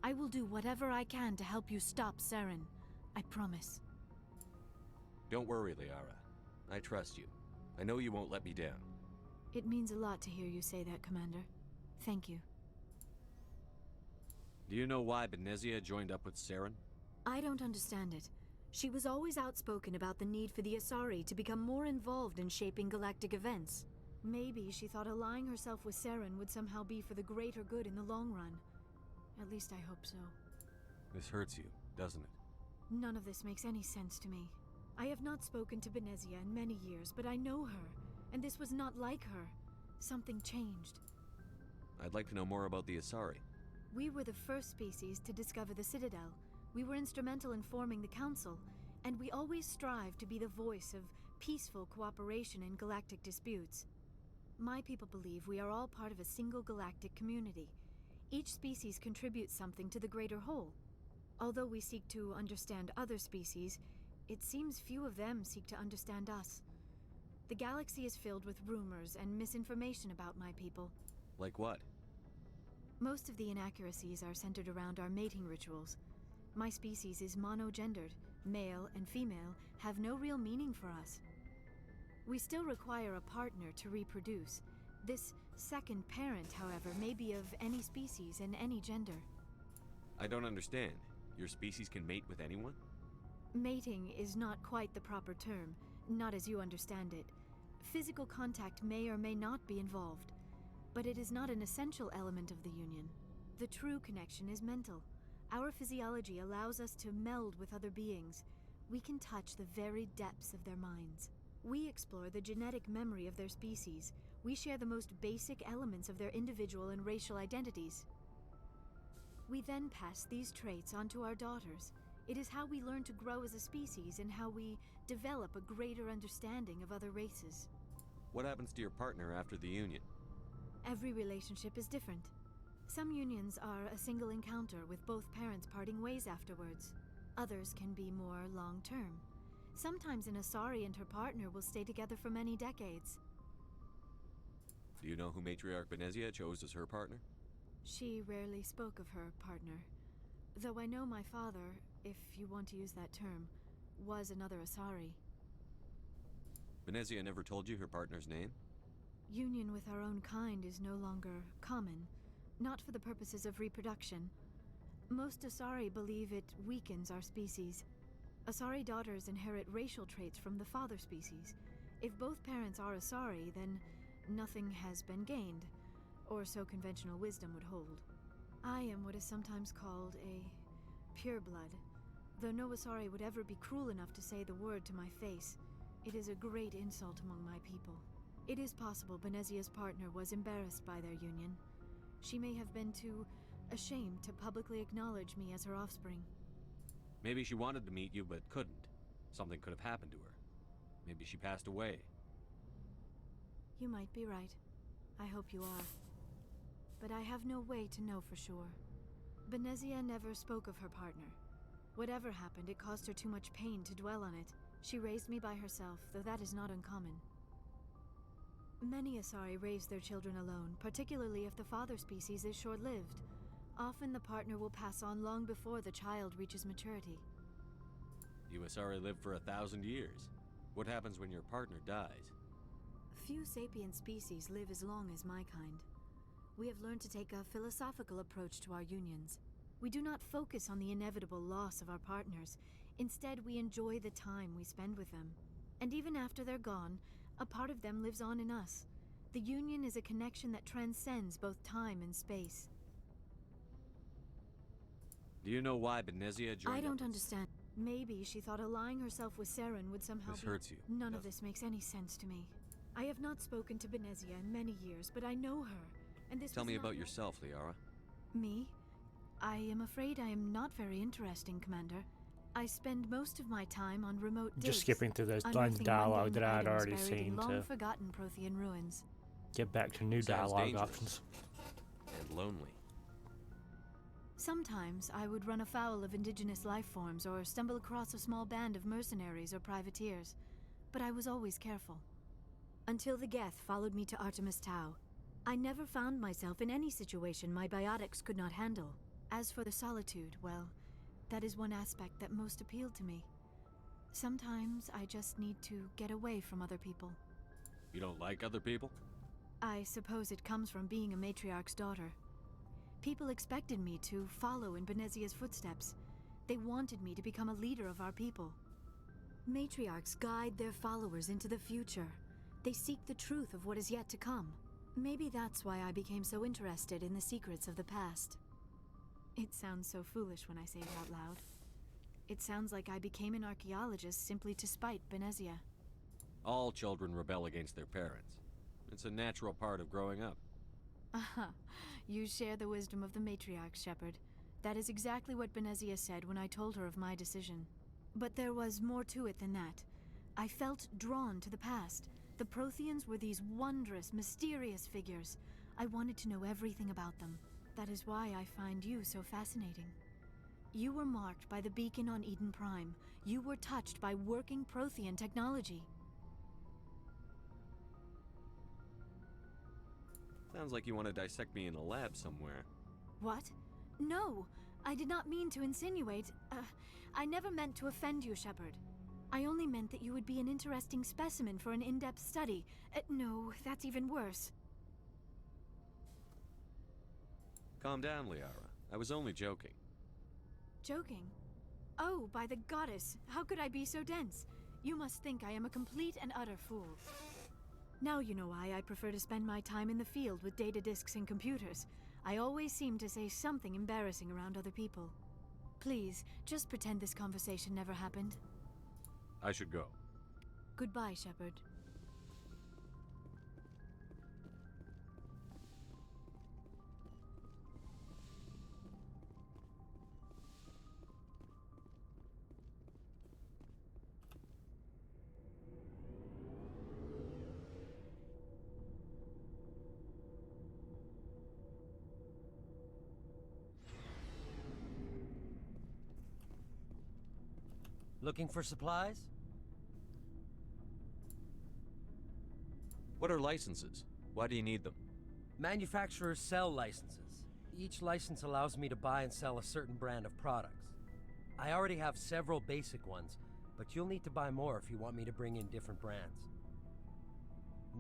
I will do whatever I can to help you stop Saren. I promise. Don't worry, Liara. I trust you. I know you won't let me down. It means a lot to hear you say that, Commander. Thank you. Do you know why Benezia joined up with Saren? I don't understand it. She was always outspoken about the need for the Asari to become more involved in shaping galactic events. Maybe she thought allying herself with Saren would somehow be for the greater good in the long run. At least I hope so. This hurts you, doesn't it? None of this makes any sense to me. I have not spoken to Benezia in many years, but I know her, and this was not like her. Something changed. I'd like to know more about the Asari. We were the first species to discover the Citadel. We were instrumental in forming the Council, and we always strive to be the voice of peaceful cooperation in galactic disputes. My people believe we are all part of a single galactic community. Each species contributes something to the greater whole. Although we seek to understand other species, it seems few of them seek to understand us. The galaxy is filled with rumors and misinformation about my people. Like what? Most of the inaccuracies are centered around our mating rituals. My species is monogendered. Male and female have no real meaning for us. We still require a partner to reproduce. This second parent, however, may be of any species and any gender. I don't understand. Your species can mate with anyone? Mating is not quite the proper term, not as you understand it. Physical contact may or may not be involved, but it is not an essential element of the union. The true connection is mental. Our physiology allows us to meld with other beings. We can touch the very depths of their minds. We explore the genetic memory of their species. We share the most basic elements of their individual and racial identities. We then pass these traits on to our daughters. It is how we learn to grow as a species and how we develop a greater understanding of other races. What happens to your partner after the union? Every relationship is different. Some unions are a single encounter with both parents parting ways afterwards. Others can be more long-term. Sometimes an Asari and her partner will stay together for many decades. Do you know who Matriarch Benezia chose as her partner? She rarely spoke of her partner. Though I know my father, if you want to use that term, was another Asari. Benezia never told you her partner's name? Union with our own kind is no longer common, not for the purposes of reproduction. Most Asari believe it weakens our species. Asari daughters inherit racial traits from the father species. If both parents are Asari, then nothing has been gained, or so conventional wisdom would hold. I am what is sometimes called a pureblood, though no Asari would ever be cruel enough to say the word to my face. It is a great insult among my people. It is possible Benezia's partner was embarrassed by their union. She may have been too ashamed to publicly acknowledge me as her offspring. Maybe she wanted to meet you but couldn't. Something could have happened to her. Maybe she passed away. You might be right. I hope you are. But I have no way to know for sure. Benezia never spoke of her partner. Whatever happened, it caused her too much pain to dwell on it. She raised me by herself, though that is not uncommon. Many Asari raise their children alone, particularly if the father species is short-lived. Often the partner will pass on long before the child reaches maturity. You Asari live for 1,000 years. What happens when your partner dies? Few sapient species live as long as my kind. We have learned to take a philosophical approach to our unions. We do not focus on the inevitable loss of our partners. Instead, we enjoy the time we spend with them. And even after they're gone, a part of them lives on in us. The union is a connection that transcends both time and space. Do you know why Benezia joined I don't up understand. Maybe she thought allying herself with Saren would somehow This hurts you. None of this makes any sense to me. I have not spoken to Benezia in many years, but I know her, and this Tell was me not about yourself, Liara. Me? I am afraid I am not very interesting, Commander. I spend most of my time on remote Just digs, skipping through those lines of unearthing dialogue mundane that I'd items already buried in seen to long-forgotten Prothean ruins. get back to new Sounds dialogue dangerous. options. And lonely. Sometimes I would run afoul of indigenous life forms or stumble across a small band of mercenaries or privateers, but I was always careful. Until the Geth followed me to Artemis Tau. I never found myself in any situation my biotics could not handle. As for the solitude, well, that is one aspect that most appealed to me. Sometimes I just need to get away from other people. You don't like other people? I suppose it comes from being a matriarch's daughter. People expected me to follow in Benezia's footsteps. They wanted me to become a leader of our people. Matriarchs guide their followers into the future. They seek the truth of what is yet to come. Maybe that's why I became so interested in the secrets of the past. It sounds so foolish when I say it out loud. It sounds like I became an archaeologist simply to spite Benezia. All children rebel against their parents. It's a natural part of growing up. Aha, you share the wisdom of the matriarch, Shepard. That is exactly what Benezia said when I told her of my decision. But there was more to it than that. I felt drawn to the past. The Protheans were these wondrous, mysterious figures. I wanted to know everything about them. That is why I find you so fascinating. You were marked by the beacon on Eden Prime. You were touched by working Prothean technology. Sounds like you want to dissect me in a lab somewhere. What? No, I did not mean to insinuate. I never meant to offend you, Shepard. I only meant that you would be an interesting specimen for an in-depth study. No, that's even worse. Calm down, Liara. I was only joking. Joking? Oh, by the goddess, how could I be so dense? You must think I am a complete and utter fool. Now you know why I prefer to spend my time in the field with data disks and computers. I always seem to say something embarrassing around other people. Please, just pretend this conversation never happened. I should go. Goodbye, Shepard. Looking for supplies? What are licenses? Why do you need them? Manufacturers sell licenses. Each license allows me to buy and sell a certain brand of products. I already have several basic ones, but you'll need to buy more if you want me to bring in different brands.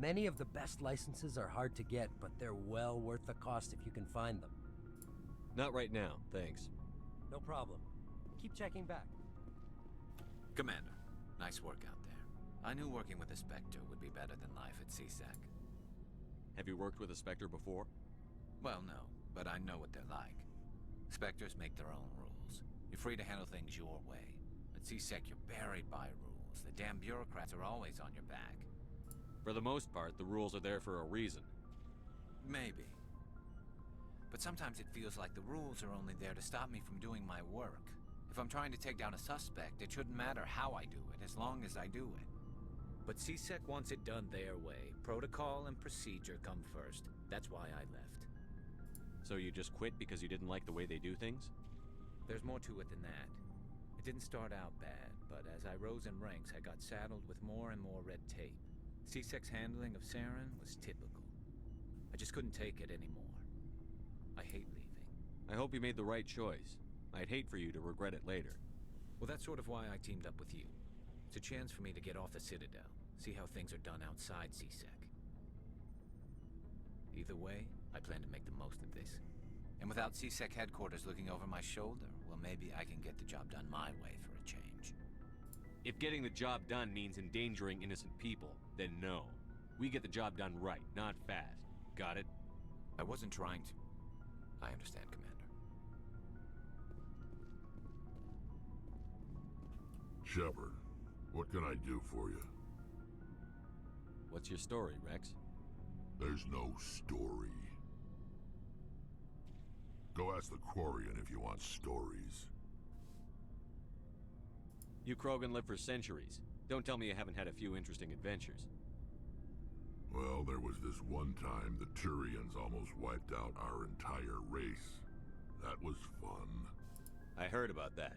Many of the best licenses are hard to get, but they're well worth the cost if you can find them. Not right now, thanks. No problem. Keep checking back. Commander, nice work out there. I knew working with a Spectre would be better than life at CSEC. Have you worked with a Spectre before? Well, no, but I know what they're like. Spectres make their own rules. You're free to handle things your way. At CSEC, you're buried by rules. The damn bureaucrats are always on your back. For the most part, the rules are there for a reason. Maybe. But sometimes it feels like the rules are only there to stop me from doing my work. If I'm trying to take down a suspect, it shouldn't matter how I do it, as long as I do it. But CSEC wants it done their way. Protocol and procedure come first. That's why I left. So you just quit because you didn't like the way they do things? There's more to it than that. It didn't start out bad, but as I rose in ranks, I got saddled with more and more red tape. CSEC's handling of Saren was typical. I just couldn't take it anymore. I hate leaving. I hope you made the right choice. I'd hate for you to regret it later. Well, that's sort of why I teamed up with you. It's a chance for me to get off the Citadel, see how things are done outside CSEC. Either way, I plan to make the most of this. And without CSEC headquarters looking over my shoulder, well, maybe I can get the job done my way for a change. If getting the job done means endangering innocent people, then no. We get the job done right, not fast. Got it? I wasn't trying to. I understand, Commander. Shepard, what can I do for you? What's your story, Rex? There's no story. Go ask the Quarian if you want stories. You Krogan live for centuries. Don't tell me you haven't had a few interesting adventures. Well, there was this one time the Turians almost wiped out our entire race. That was fun. I heard about that.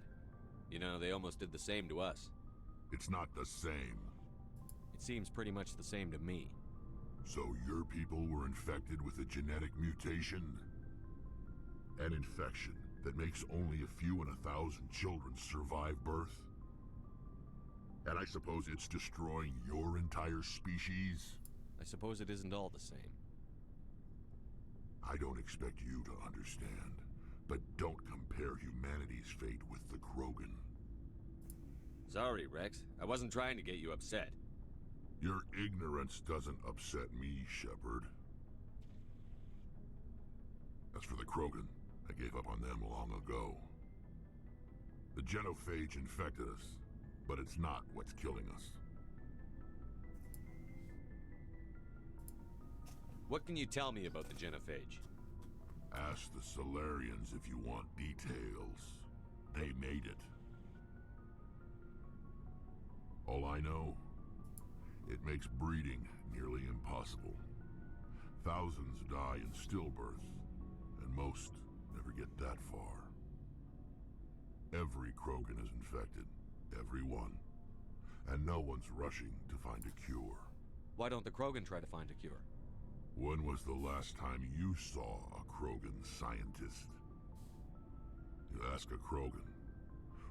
You know, they almost did the same to us. It's not the same. It seems pretty much the same to me. So your people were infected with a genetic mutation? An infection that makes only a few in 1,000 children survive birth? And I suppose it's destroying your entire species? I suppose it isn't all the same. I don't expect you to understand, but don't compare humanity's fate with the Krogan. Sorry, Rex. I wasn't trying to get you upset. Your ignorance doesn't upset me, Shepard. As for the Krogan, I gave up on them long ago. The genophage infected us, but it's not what's killing us. What can you tell me about the genophage? Ask the Solarians if you want details. They made it. All I know, it makes breeding nearly impossible. Thousands die in stillbirth, and most never get that far. Every Krogan is infected, every one. And no one's rushing to find a cure. Why don't the Krogan try to find a cure? When was the last time you saw a Krogan scientist? You ask a Krogan,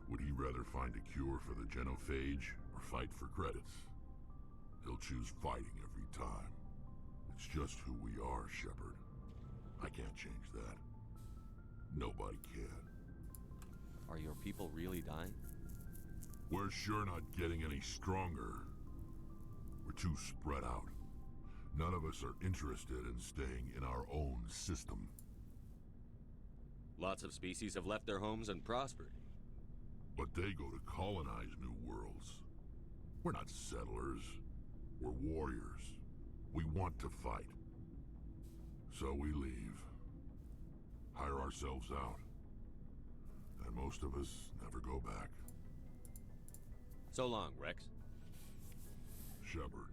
would he rather find a cure for the genophage or fight for credits? He'll choose fighting every time. It's just who we are, Shepard. I can't change that. Nobody can. Are your people really dying? We're sure not getting any stronger. We're too spread out. None of us are interested in staying in our own system. Lots of species have left their homes and prospered. But they go to colonize new worlds. We're not settlers. We're warriors. We want to fight. So we leave. Hire ourselves out. And most of us never go back. So long, Rex. Shepard.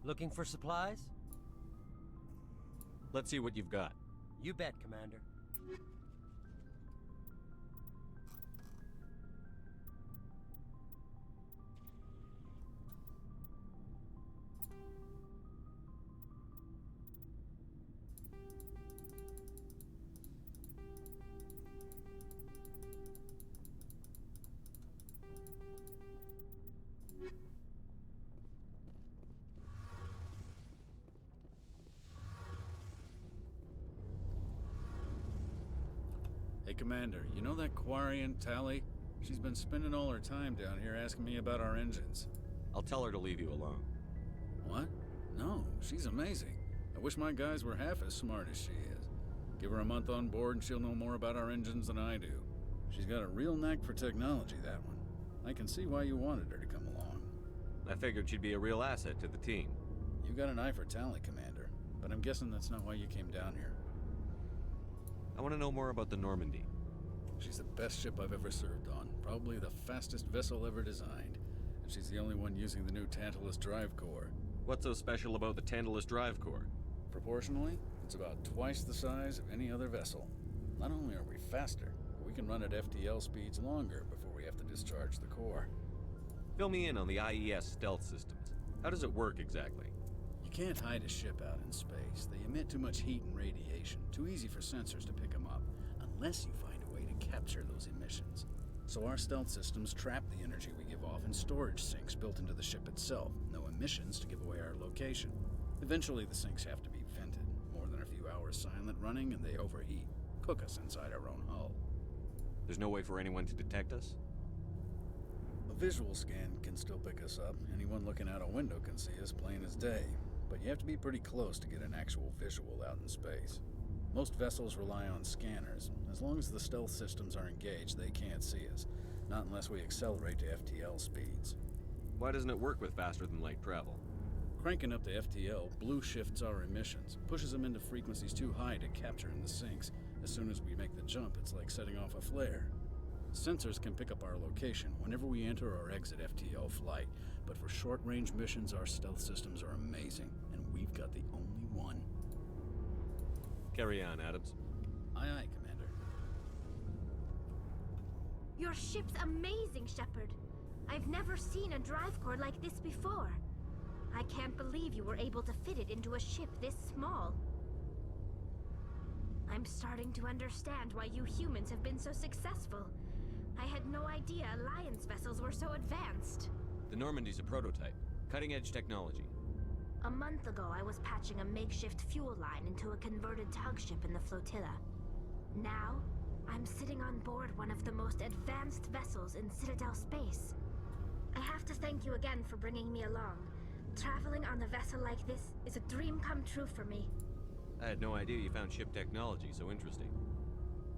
Looking for supplies? Let's see what you've got. You bet, Commander. Hey, Commander, you know that Quarian, Tally? She's been spending all her time down here asking me about our engines. I'll tell her to leave you alone. What? No, she's amazing. I wish my guys were half as smart as she is. Give her a month on board and she'll know more about our engines than I do. She's got a real knack for technology, that one. I can see why you wanted her to come along. I figured she'd be a real asset to the team. You got an eye for Tally, Commander, but I'm guessing that's not why you came down here. I want to know more about the Normandy. She's the best ship I've ever served on, probably the fastest vessel ever designed. And she's the only one using the new Tantalus drive core. What's so special about the Tantalus drive core? Proportionally, it's about twice the size of any other vessel. Not only are we faster, but we can run at FTL speeds longer before we have to discharge the core. Fill me in on the IES stealth systems. How does it work exactly? You can't hide a ship out in space. They emit too much heat and radiation, too easy for sensors to pick them up, unless you find a way to capture those emissions. So our stealth systems trap the energy we give off in storage sinks built into the ship itself. No emissions to give away our location. Eventually the sinks have to be vented. More than a few hours silent running and they overheat. Cook us inside our own hull. There's no way for anyone to detect us? A visual scan can still pick us up. Anyone looking out a window can see us plain as day. But you have to be pretty close to get an actual visual out in space. Most vessels rely on scanners. As long as the stealth systems are engaged, they can't see us. Not unless we accelerate to FTL speeds. Why doesn't it work with faster-than-light travel? Cranking up to FTL blue shifts our emissions, pushes them into frequencies too high to capture in the sinks. As soon as we make the jump, it's like setting off a flare. Sensors can pick up our location whenever we enter or exit FTL flight, but for short-range missions, our stealth systems are amazing, and we've got the only one. Carry on, Adams. Aye, aye, Commander. Your ship's amazing, Shepard. I've never seen a drive core like this before. I can't believe you were able to fit it into a ship this small. I'm starting to understand why you humans have been so successful. I had no idea Alliance vessels were so advanced. The Normandy's a prototype. Cutting-edge technology. A month ago, I was patching a makeshift fuel line into a converted tug ship in the flotilla. Now, I'm sitting on board one of the most advanced vessels in Citadel space. I have to thank you again for bringing me along. Traveling on a vessel like this is a dream come true for me. I had no idea you found ship technology so interesting.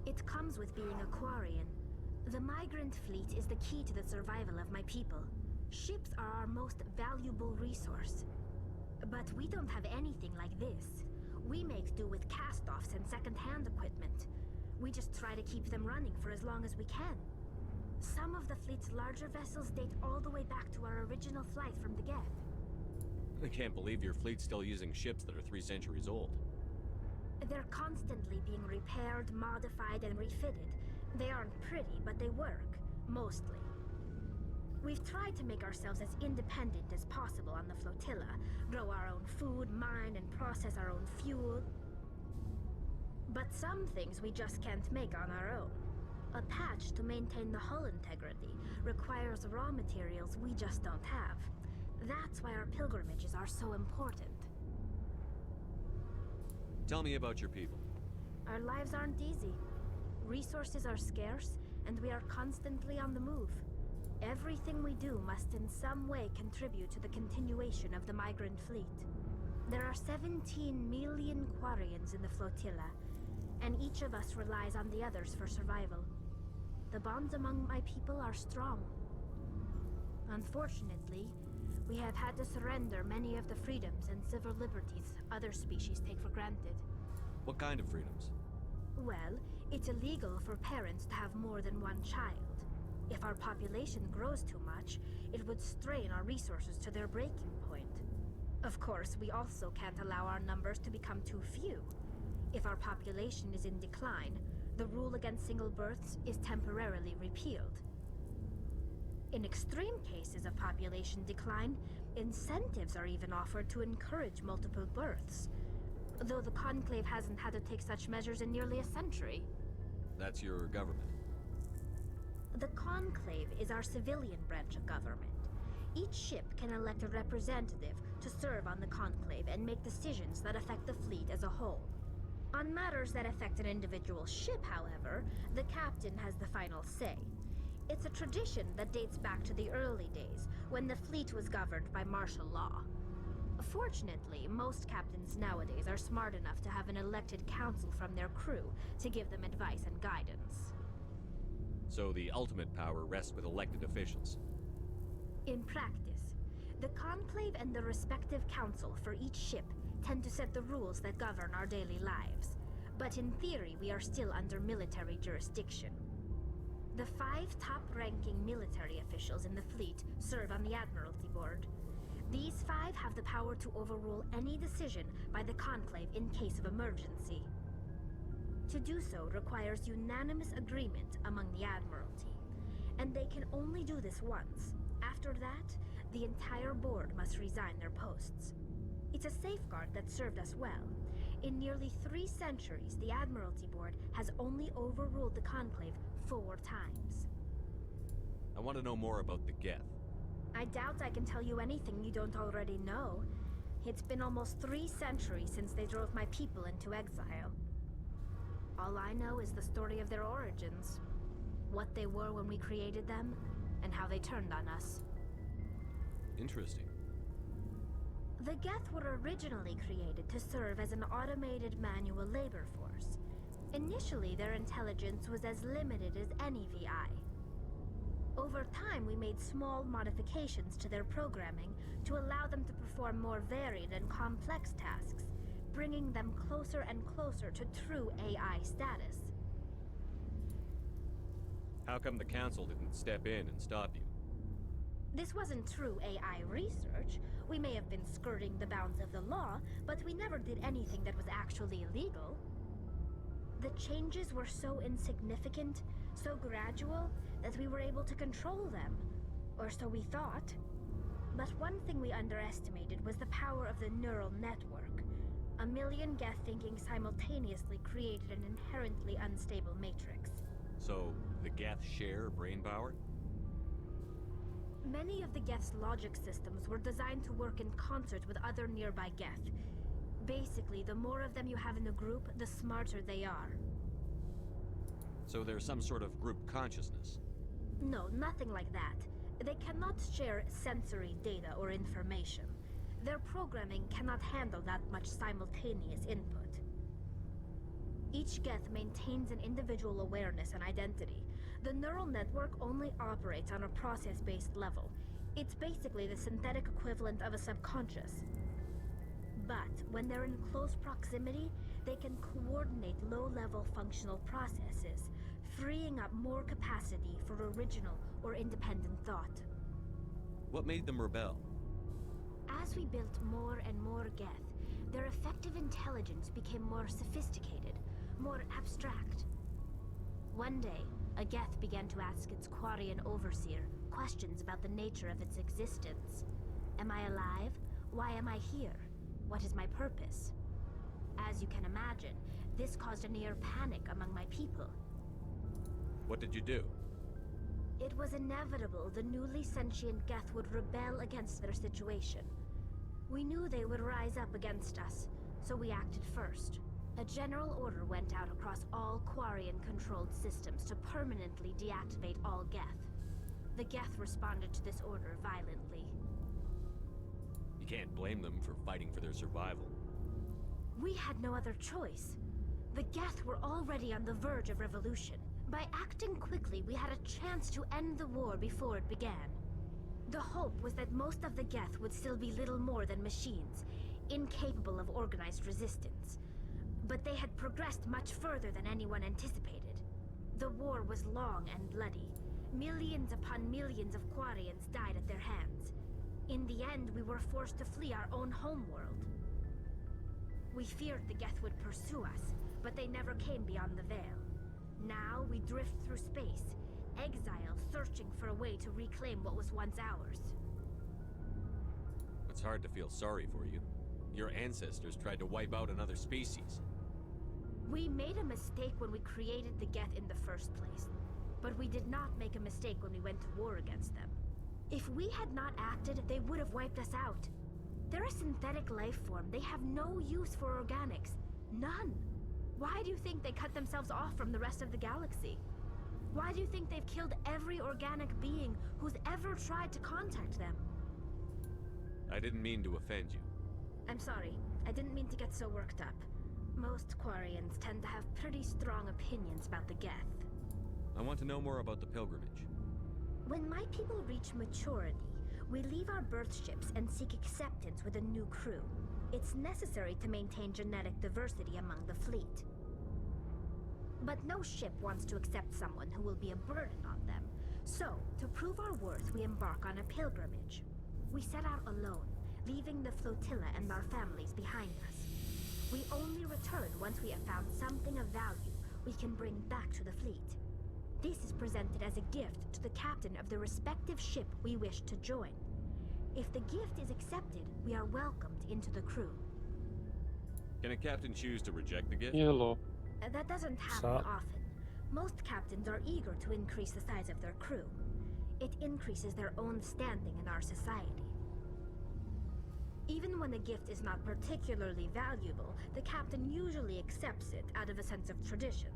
It comes with being a Quarian. The migrant fleet is the key to the survival of my people. Ships are our most valuable resource. But we don't have anything like this. We make do with cast-offs and second-hand equipment. We just try to keep them running for as long as we can. Some of the fleet's larger vessels date all the way back to our original flight from the Geth. I can't believe your fleet's still using ships that are 3 centuries old. They're constantly being repaired, modified, and refitted. They aren't pretty, but they work. Mostly. We've tried to make ourselves as independent as possible on the flotilla, grow our own food, mine and process our own fuel. But some things we just can't make on our own. A patch to maintain the hull integrity requires raw materials we just don't have. That's why our pilgrimages are so important. Tell me about your people. Our lives aren't easy. Resources are scarce, and we are constantly on the move. Everything we do must in some way contribute to the continuation of the migrant fleet. There are 17 million Quarians in the flotilla, and each of us relies on the others for survival. The bonds among my people are strong. Unfortunately, we have had to surrender many of the freedoms and civil liberties other species take for granted. What kind of freedoms? Well, it's illegal for parents to have more than one child. If our population grows too much, it would strain our resources to their breaking point. Of course, we also can't allow our numbers to become too few. If our population is in decline, the rule against single births is temporarily repealed. In extreme cases of population decline, incentives are even offered to encourage multiple births, though the Conclave hasn't had to take such measures in nearly a century. That's your government. The Conclave is our civilian branch of government. Each ship can elect a representative to serve on the Conclave and make decisions that affect the fleet as a whole. On matters that affect an individual ship, however, the captain has the final say. It's a tradition that dates back to the early days, when the fleet was governed by martial law. Fortunately, most captains nowadays are smart enough to have an elected council from their crew to give them advice and guidance. So the ultimate power rests with elected officials. In practice, the Conclave and the respective council for each ship tend to set the rules that govern our daily lives. But in theory, we are still under military jurisdiction. The 5 top-ranking military officials in the fleet serve on the Admiralty Board. These 5 have the power to overrule any decision by the Conclave in case of emergency. To do so requires unanimous agreement among the Admiralty, and they can only do this once. After that, the entire board must resign their posts. It's a safeguard that served us well. In nearly 3 centuries, the Admiralty Board has only overruled the Conclave 4 times. I want to know more about the Geth. I doubt I can tell you anything you don't already know. It's been almost 3 centuries since they drove my people into exile. All I know is the story of their origins, what they were when we created them, and how they turned on us. Interesting. The Geth were originally created to serve as an automated manual labor force. Initially, their intelligence was as limited as any VI. Over time, we made small modifications to their programming to allow them to perform more varied and complex tasks, bringing them closer and closer to true AI status. How come the Council didn't step in and stop you? This wasn't true AI research. We may have been skirting the bounds of the law, but we never did anything that was actually illegal. The changes were so insignificant, so gradual, that we were able to control them. Or so we thought. But one thing we underestimated was the power of the neural network. A million Geth thinking simultaneously created an inherently unstable matrix. So, the Geth share brain power? Many of the Geth's logic systems were designed to work in concert with other nearby Geth. Basically, the more of them you have in a group, the smarter they are. So there's some sort of group consciousness? No, nothing like that. They cannot share sensory data or information. Their programming cannot handle that much simultaneous input. Each Geth maintains an individual awareness and identity. The neural network only operates on a process-based level. It's basically the synthetic equivalent of a subconscious. But when they're in close proximity, they can coordinate low-level functional processes, freeing up more capacity for original or independent thought. What made them rebel? As we built more and more Geth, their effective intelligence became more sophisticated, more abstract. One day, a Geth began to ask its Quarian overseer questions about the nature of its existence. Am I alive? Why am I here? What is my purpose? As you can imagine, this caused a near panic among my people. What did you do? It was inevitable the newly sentient Geth would rebel against their situation. We knew they would rise up against us, so we acted first. A general order went out across all Quarian-controlled systems to permanently deactivate all Geth. The Geth responded to this order violently. You can't blame them for fighting for their survival. We had no other choice. The Geth were already on the verge of revolution. By acting quickly, we had a chance to end the war before it began. The hope was that most of the Geth would still be little more than machines, incapable of organized resistance. But they had progressed much further than anyone anticipated. The war was long and bloody. Millions upon millions of Quarians died at their hands. In the end, we were forced to flee our own homeworld. We feared the Geth would pursue us, but they never came beyond the Veil. Now we drift through space, exile, searching for a way to reclaim what was once ours. It's hard to feel sorry for you. Your ancestors tried to wipe out another species. We made a mistake when we created the Geth in the first place, but we did not make a mistake when we went to war against them. If we had not acted, they would have wiped us out. They're a synthetic life form. They have no use for organics. None. Why do you think they cut themselves off from the rest of the galaxy? Why do you think they've killed every organic being who's ever tried to contact them? I didn't mean to offend you. I'm sorry. I didn't mean to get so worked up. Most Quarians tend to have pretty strong opinions about the Geth. I want to know more about the pilgrimage. When my people reach maturity, we leave our birth ships and seek acceptance with a new crew. It's necessary to maintain genetic diversity among the fleet. But no ship wants to accept someone who will be a burden on them. So, to prove our worth, we embark on a pilgrimage. We set out alone, leaving the flotilla and our families behind us. We only return once we have found something of value we can bring back to the fleet. This is presented as a gift to the captain of the respective ship we wish to join. If the gift is accepted, we are welcomed into the crew. Can a captain choose to reject the gift? Hello. That doesn't happen often. Most captains are eager to increase the size of their crew. It increases their own standing in our society. Even when the gift is not particularly valuable, the captain usually accepts it out of a sense of tradition.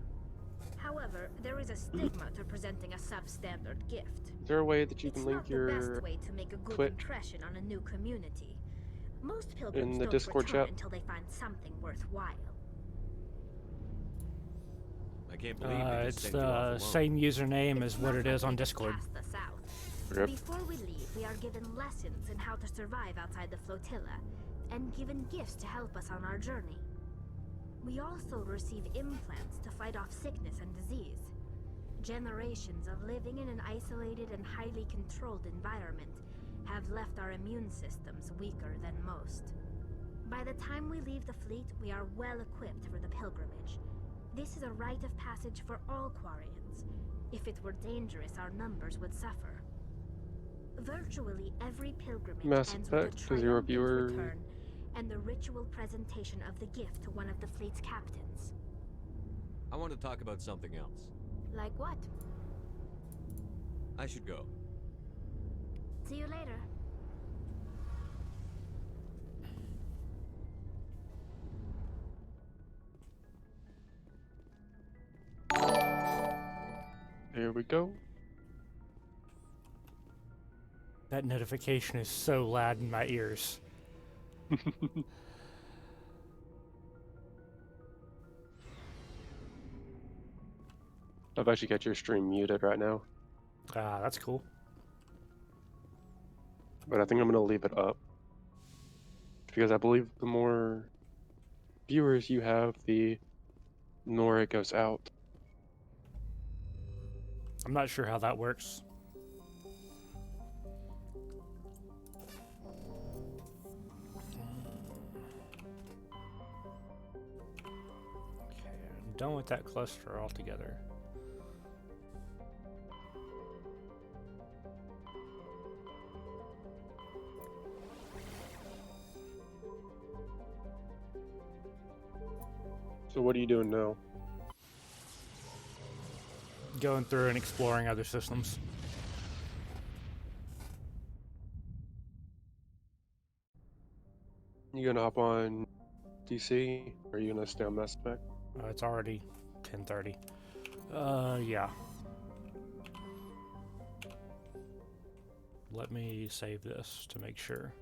However, there is a stigma to presenting a substandard gift. Is there a way that you can link your It's not the best way to make a good Twitch impression on a new community. Most pilgrims in the don't Discord return chat? until they find something worthwhile. I can't believe they just It's sent you off the alone. same username as what it is on Discord. Us out. Yep. Before we leave, we are given lessons in how to survive outside the flotilla, and given gifts to help us on our journey. We also receive implants to fight off sickness and disease. Generations of living in an isolated and highly controlled environment have left our immune systems weaker than most. By the time we leave the fleet, we are well equipped for the pilgrimage. This is a rite of passage for all Quarians. If it were dangerous, our numbers would suffer. Virtually every pilgrimage Mass ends Effect, with a 'cause you're a triumphant viewer. return and the ritual presentation of the gift to one of the fleet's captains. I want to talk about something else. Like what? I should go. See you later. Here we go. That notification is so loud in my ears. I've actually got your stream muted right now, Ah, that's cool. but I think I'm going to leave it up. Because I believe the more viewers you have, the more it goes out. I'm not sure how that works. Okay, I'm done with that cluster altogether. So what are you doing now? Going through and exploring other systems. You gonna hop on DC, or are you gonna stay on Mass Effect? It's already 10:30. Yeah. Let me save this to make sure.